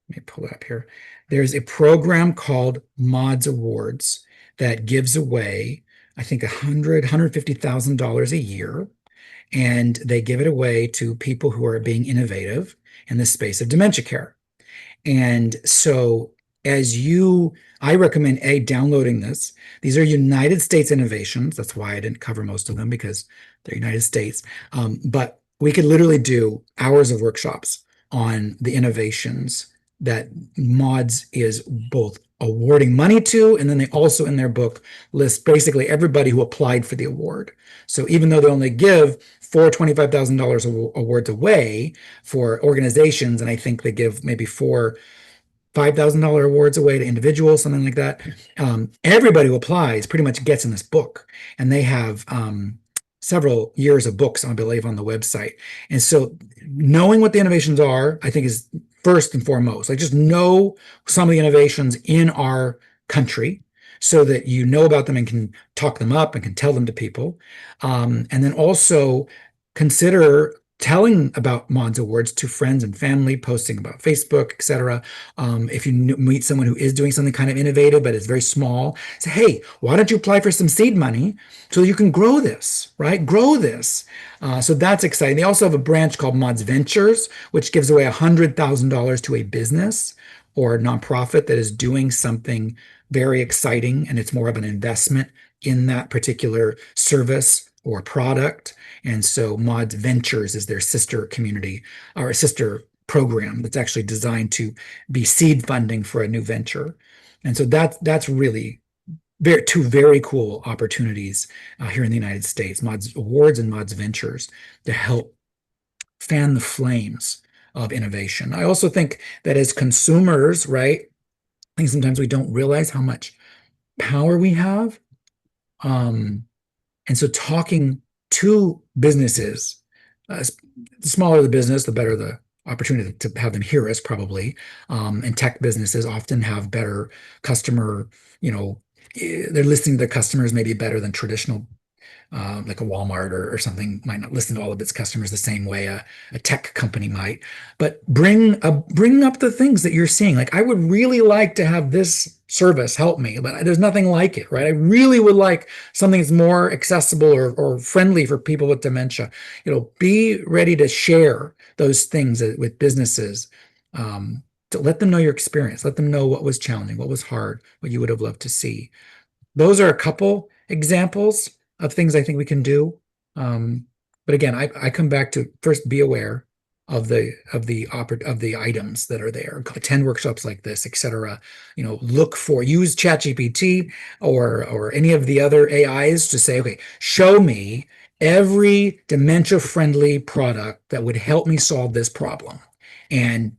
Let me pull it up here. There's a program called Mods Awards that gives away, I think, $150,000 a year, and they give it away to people who are being innovative in the space of dementia care. And so, I recommend downloading this. These are United States innovations. That's why I didn't cover most of them because they're United States. But we could literally do hours of workshops on the innovations that Mods is both awarding money to, and then they also in their book list basically everybody who applied for the award. So even though they only give four $25,000 awards away for organizations, and I think they give maybe four $5,000 awards away to individuals, something like that. Everybody who applies pretty much gets in this book, and they have several years of books, I believe, on the website. And so, knowing what the innovations are, I think, is first and foremost. Like, just know some of the innovations in our country, so that you know about them and can talk them up and can tell them to people. And then also consider telling about Mods Awards to friends and family, posting about Facebook, etc. If you meet someone who is doing something kind of innovative, but it's very small, say, hey, why don't you apply for some seed money so you can grow this, right? Grow this. So that's exciting. They also have a branch called Mods Ventures, which gives away $100,000 to a business or a nonprofit that is doing something very exciting, and it's more of an investment in that particular service or product. And so Mods Ventures is their sister community or a sister program that's actually designed to be seed funding for a new venture. And so that's really two very cool opportunities here in the United States, Mods Awards and Mods Ventures, to help fan the flames of innovation. I also think that as consumers, right, I think sometimes we don't realize how much power we have. And so talking to businesses, the smaller the business, the better the opportunity to have them hear us, probably. And tech businesses often have better customer, they're listening to their customers maybe better than traditional, like a Walmart or something might not listen to all of its customers the same way a tech company might. But bring up the things that you're seeing. Like, I would really like to have this service help me, but there's nothing like it, right? I really would like something that's more accessible or friendly for people with dementia. Be ready to share those things with businesses, to let them know your experience, let them know what was challenging, what was hard, what you would have loved to see. Those are a couple examples of things I think we can do. But again, I come back to first be aware of the items that are there. Attend workshops like this, etc. Use ChatGPT or any of the other AIs to say, okay, show me every dementia-friendly product that would help me solve this problem, and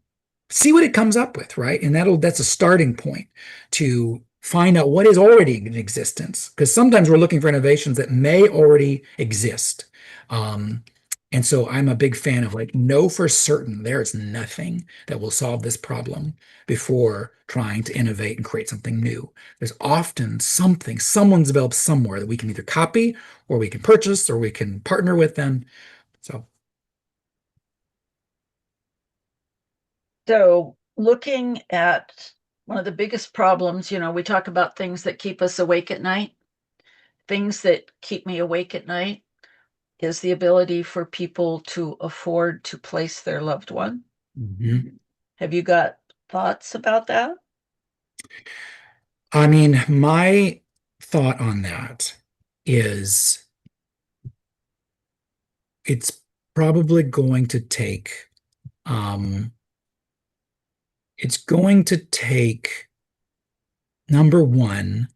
see what it comes up with, right? And that's a starting point to find out what is already in existence, because sometimes we're looking for innovations that may already exist. And so I'm a big fan of, like, know for certain there's nothing that will solve this problem before trying to innovate and create something new. There's often something someone's developed somewhere that we can either copy or we can purchase or we can partner with them. So looking at one of the biggest problems, we talk about things that keep us awake at night. Things that keep me awake at night is the ability for people to afford to place their loved one. Mm-hmm. Have you got thoughts about that? I mean, my thought on that is it's probably going to take, number one,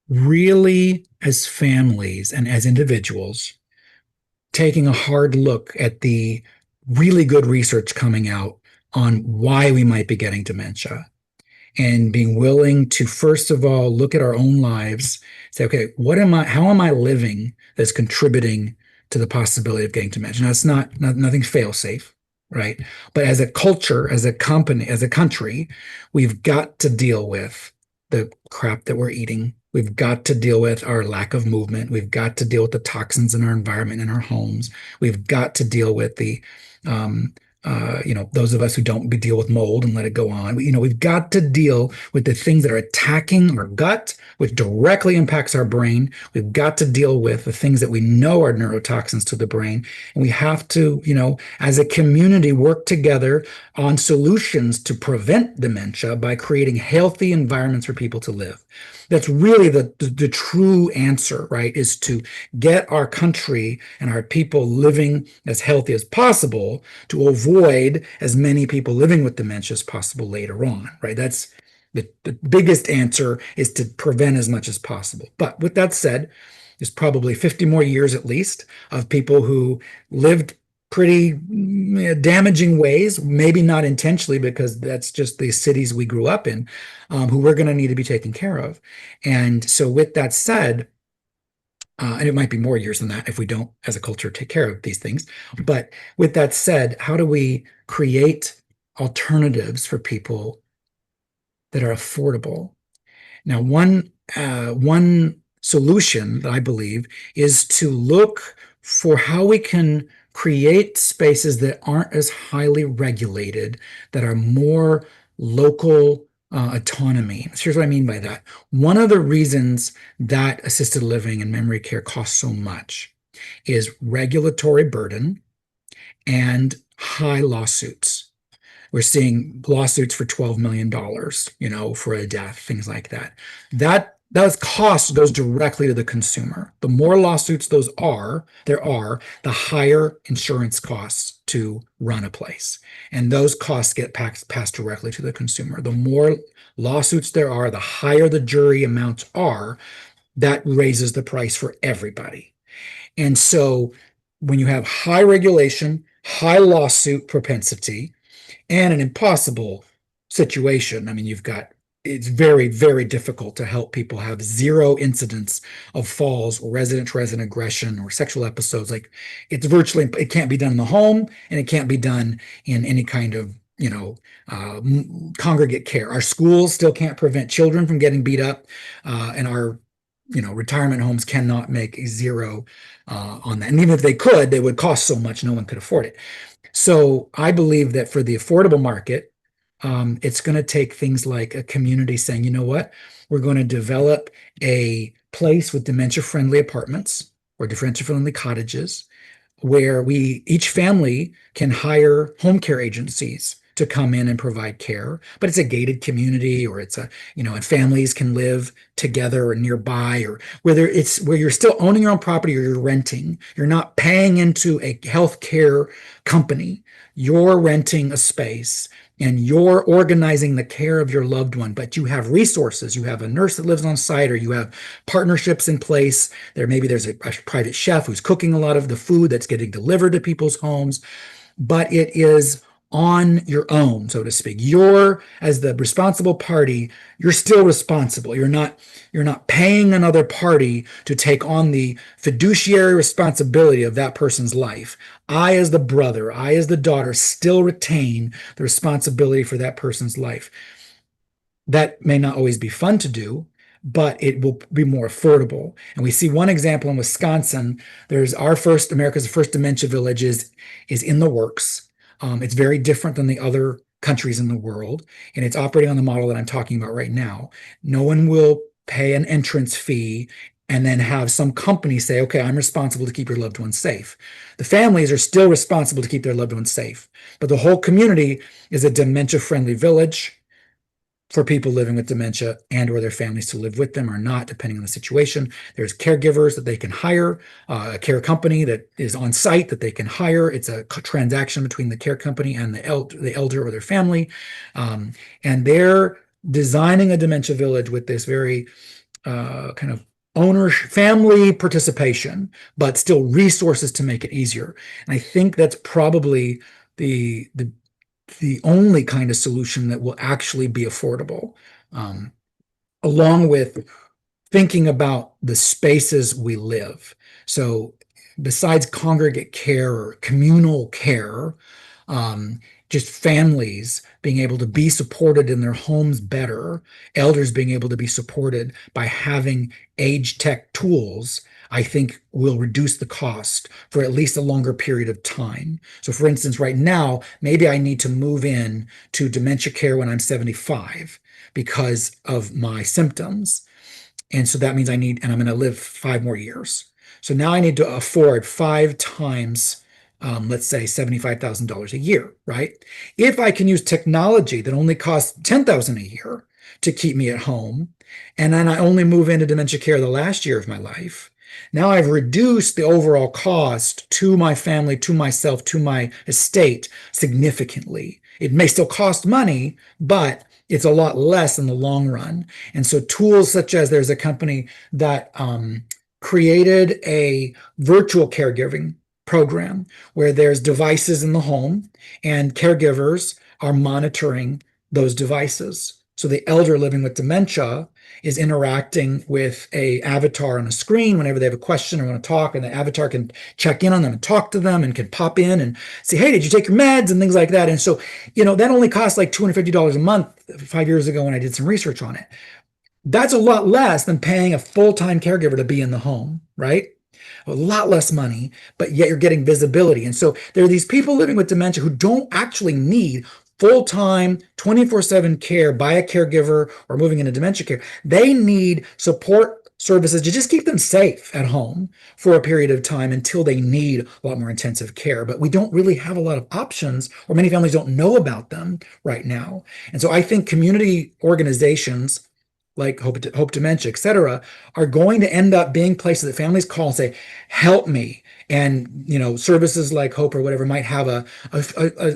really, as families and as individuals, taking a hard look at the really good research coming out on why we might be getting dementia, and being willing to, first of all, look at our own lives, say, okay, how am I living that's contributing to the possibility of getting dementia? Now, it's nothing fail safe, right? But as a culture, as a company, as a country, we've got to deal with the crap that we're eating. We've got to deal with our lack of movement. We've got to deal with the toxins in our environment, in our homes. We've got to deal with the those of us who don't deal with mold and let it go on. We've got to deal with the things that are attacking our gut, which directly impacts our brain. We've got to deal with the things that we know are neurotoxins to the brain. And we have to, as a community, work together on solutions to prevent dementia by creating healthy environments for people to live. That's really the true answer, right? Is to get our country and our people living as healthy as possible to avoid as many people living with dementia as possible later on, right? That's the biggest answer, is to prevent as much as possible. But with that said, there's probably 50 more years at least of people who lived pretty damaging ways, maybe not intentionally, because that's just the cities we grew up in, who we're going to need to be taken care of. And so with that said, and it might be more years than that if we don't, as a culture, take care of these things. But with that said, how do we create alternatives for people that are affordable? Now, one solution that I believe is to look for how we can create spaces that aren't as highly regulated, that are more local autonomy. So here's what I mean by that. One of the reasons that assisted living and memory care costs so much is regulatory burden and high lawsuits. We're seeing lawsuits for $12 million, for a death, things like that. Those costs goes directly to the consumer. The more lawsuits there are, the higher insurance costs to run a place. And those costs get passed directly to the consumer. The more lawsuits there are, the higher the jury amounts are. That raises the price for everybody. And so when you have high regulation, high lawsuit propensity, and an impossible situation, I mean, it's very, very difficult to help people have zero incidents of falls or resident-to-resident aggression or sexual episodes. Like, it can't be done in the home, and it can't be done in any kind of, congregate care. Our schools still can't prevent children from getting beat up, and our retirement homes cannot make zero on that. And even if they could, they would cost so much, no one could afford it. So I believe that for the affordable market, it's going to take things like a community saying, you know what, we're going to develop a place with dementia-friendly apartments or dementia-friendly cottages where each family can hire home care agencies to come in and provide care, but it's a gated community, or it's and families can live together or nearby, or whether it's where you're still owning your own property or you're renting. You're not paying into a healthcare company. You're renting a space and you're organizing the care of your loved one, but you have resources. You have a nurse that lives on site, or you have partnerships in place. There's a private chef who's cooking a lot of the food that's getting delivered to people's homes, but it is on your own, so to speak. You're, as the responsible party, you're still responsible. You're not paying another party to take on the fiduciary responsibility of that person's life. I, as the brother, I, as the daughter, still retain the responsibility for that person's life. That may not always be fun to do, but it will be more affordable. And we see one example in Wisconsin. There's America's first dementia village is in the works. It's very different than the other countries in the world, and it's operating on the model that I'm talking about right now. No one will pay an entrance fee and then have some company say, okay, I'm responsible to keep your loved ones safe. The families are still responsible to keep their loved ones safe, but the whole community is a dementia-friendly village for people living with dementia and or their families to live with them or not, depending on the situation. There's caregivers that they can hire, a care company that is on site that they can hire. It's a transaction between the care company and the elder or their family. And they're designing a dementia village with this very kind of family participation, but still resources to make it easier. And I think that's probably the only kind of solution that will actually be affordable, along with thinking about the spaces we live. So besides congregate care or communal care, just families being able to be supported in their homes better, elders being able to be supported by having age tech tools I think will reduce the cost for at least a longer period of time. So for instance, right now, maybe I need to move in to dementia care when I'm 75 because of my symptoms. And so that means and I'm going to live 5 more years. So now I need to afford 5 times, let's say $75,000 a year, right? If I can use technology that only costs $10,000 a year to keep me at home, and then I only move into dementia care the last year of my life, now I've reduced the overall cost to my family, to myself, to my estate significantly. It may still cost money, but it's a lot less in the long run. And so tools such as there's a company that created a virtual caregiving program where there's devices in the home and caregivers are monitoring those devices. So the elder living with dementia is interacting with a avatar on a screen whenever they have a question or want to talk, and the avatar can check in on them and talk to them and can pop in and say, hey, did you take your meds and things like that. And so, that only costs like $250 a month 5 years ago when I did some research on it. That's a lot less than paying a full-time caregiver to be in the home, right? A lot less money, but yet you're getting visibility. And so there are these people living with dementia who don't actually need full-time 24/7 care by a caregiver or moving into dementia care. They need support services to just keep them safe at home for a period of time until they need a lot more intensive care. But we don't really have a lot of options, or many families don't know about them right now. And so I think community organizations like Hope Dementia, et cetera, are going to end up being places that families call and say, help me. And, services like Hope or whatever might have a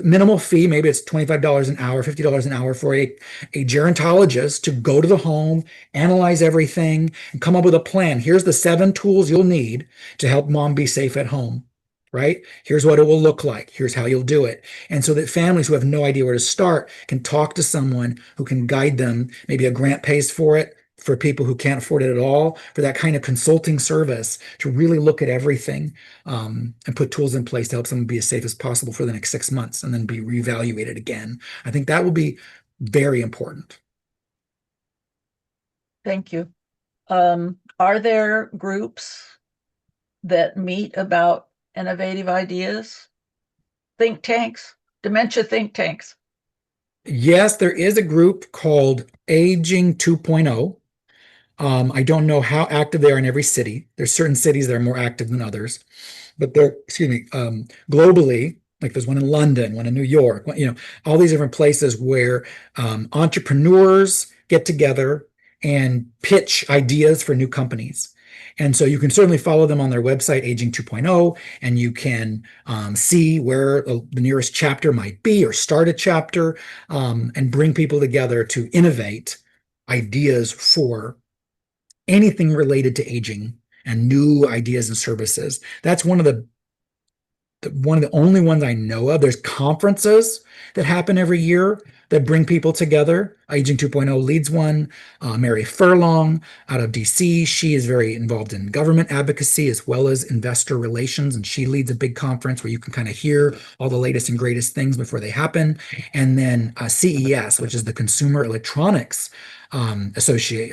minimal fee. Maybe it's $25 an hour, $50 an hour for a gerontologist to go to the home, analyze everything, and come up with a plan. Here's the 7 tools you'll need to help mom be safe at home. Right? Here's what it will look like. Here's how you'll do it. And so that families who have no idea where to start can talk to someone who can guide them. Maybe a grant pays for it for people who can't afford it at all, for that kind of consulting service to really look at everything, and put tools in place to help someone be as safe as possible for the next 6 months and then be reevaluated again. I think that will be very important. Thank you. Are there groups that meet about innovative ideas? Think tanks, dementia think tanks. Yes, there is a group called Aging 2.0. I don't know how active they are in every city. There's certain cities that are more active than others, but they're, excuse me, globally, like there's one in London, one in New York, all these different places where entrepreneurs get together and pitch ideas for new companies. And so you can certainly follow them on their website, Aging 2.0, and you can see where the nearest chapter might be or start a chapter, and bring people together to innovate ideas for anything related to aging and new ideas and services. That's one of the only ones I know of. There's conferences that happen every year that bring people together. Aging 2.0 leads one. Mary Furlong out of DC, she is very involved in government advocacy as well as investor relations, and she leads a big conference where you can kind of hear all the latest and greatest things before they happen. And then CES, which is the Consumer Electronics associate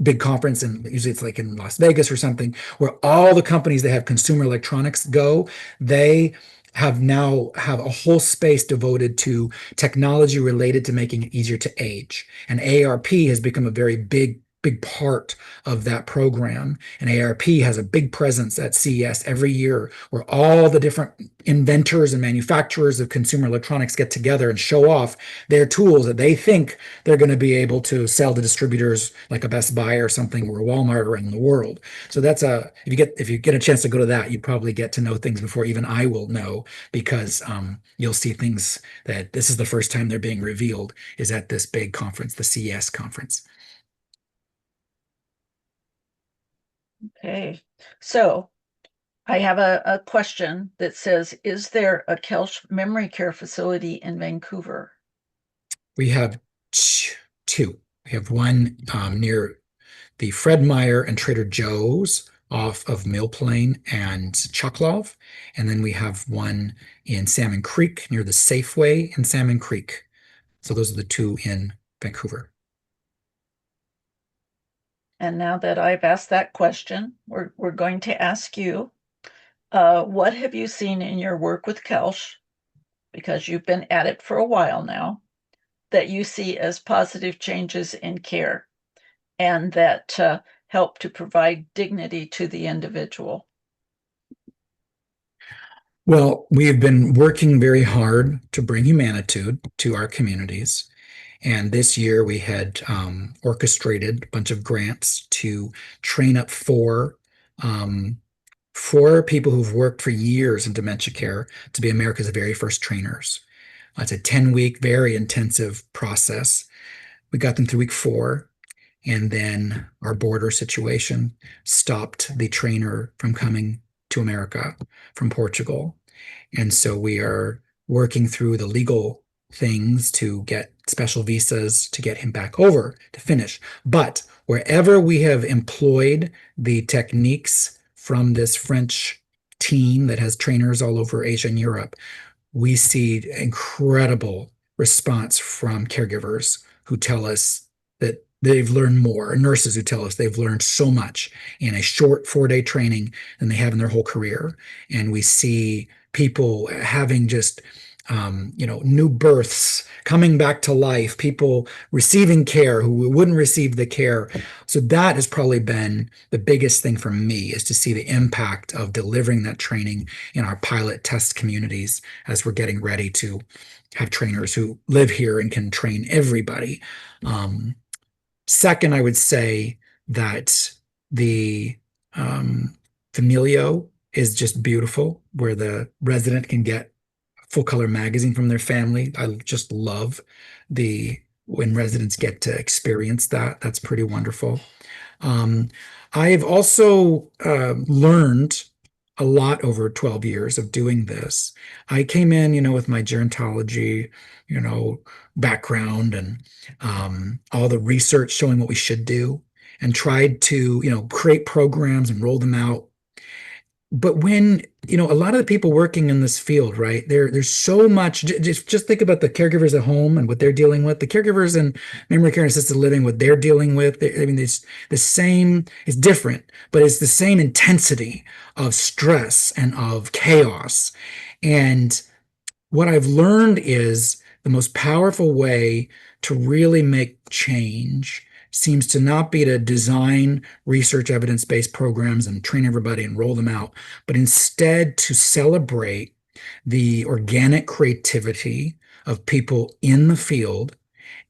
big conference, and usually it's like in Las Vegas or something, where all the companies that have consumer electronics go. They now have a whole space devoted to technology related to making it easier to age. And AARP has become a very big part of that program. And AARP has a big presence at CES every year where all the different inventors and manufacturers of consumer electronics get together and show off their tools that they think they're going to be able to sell to distributors like a Best Buy or something, or Walmart around the world. So that's if you get a chance to go to that, you probably get to know things before even I will know, because you'll see things that this is the first time they're being revealed is at this big conference, the CES conference. Okay, so I have a question that says, is there a Koelsh memory care facility in Vancouver? We have two. We have one near the Fred Meyer and Trader Joe's off of Mill Plain and Choclaw. And then we have one in Salmon Creek near the Safeway in Salmon Creek. So those are the two in Vancouver. And now that I've asked that question, we're going to ask you, what have you seen in your work with Koelsh, because you've been at it for a while now, that you see as positive changes in care and that help to provide dignity to the individual? Well, we have been working very hard to bring humanitude to our communities. And this year we had orchestrated a bunch of grants to train up um, four people who've worked for years in dementia care to be America's very first trainers. It's a 10-week, very intensive process. We got them through week 4, and then our border situation stopped the trainer from coming to America from Portugal. And so we are working through the legal things to get special visas to get him back over to finish. But wherever we have employed the techniques from this French team that has trainers all over Asia and Europe, we see incredible response from caregivers who tell us that they've learned more, nurses who tell us they've learned so much in a short 4-day training than they have in their whole career. And we see people having just new births, coming back to life, people receiving care who wouldn't receive the care. So that has probably been the biggest thing for me, is to see the impact of delivering that training in our pilot test communities as we're getting ready to have trainers who live here and can train everybody. Second, I would say that the Familio is just beautiful, where the resident can get full color magazine from their family. I just love the when residents get to experience that. That's pretty wonderful. Um, I've also learned a lot over 12 years of doing this. I came in, with my gerontology, background and all the research showing what we should do, and tried to, create programs and roll them out. But when, a lot of the people working in this field, right, there's so much, just think about the caregivers at home and what they're dealing with, the caregivers in memory care and assisted living, what they're dealing with. I mean, it's the same, it's different, but it's the same intensity of stress and of chaos. And what I've learned is the most powerful way to really make change seems to not be to design research evidence-based programs and train everybody and roll them out, but instead to celebrate the organic creativity of people in the field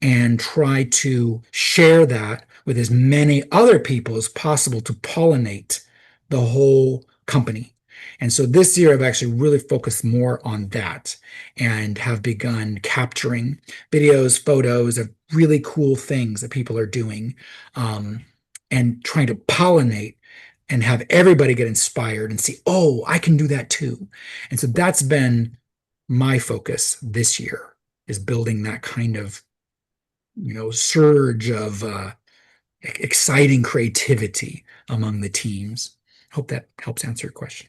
and try to share that with as many other people as possible to pollinate the whole company. And so this year, I've actually really focused more on that and have begun capturing videos, photos of really cool things that people are doing, and trying to pollinate and have everybody get inspired and see, oh, I can do that too. And so that's been my focus this year, is building that kind of, surge of exciting creativity among the teams. Hope that helps answer your question.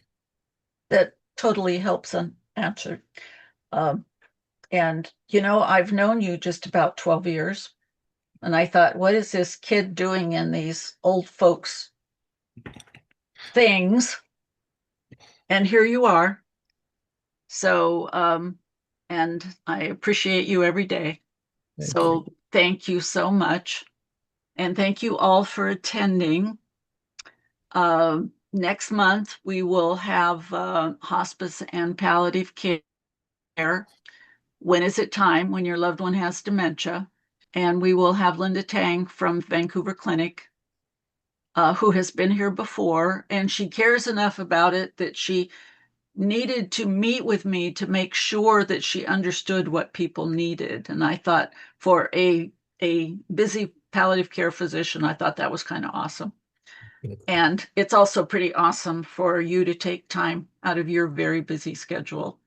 That totally helps answer. Um, and, I've known you just about 12 years. And I thought, what is this kid doing in these old folks things? And here you are. So, and I appreciate you every day. Thank you. So thank you so much. And thank you all for attending. Next month, we will have hospice and palliative care. When is it time when your loved one has dementia? And we will have Linda Tang from Vancouver Clinic, who has been here before, and she cares enough about it that she needed to meet with me to make sure that she understood what people needed. And I thought, for a busy palliative care physician, I thought that was kind of awesome. And it's also pretty awesome for you to take time out of your very busy schedule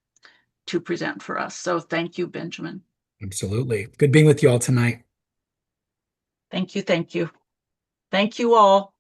to present for us. So thank you, Benjamin. Absolutely. Good being with you all tonight. Thank you. Thank you. Thank you all.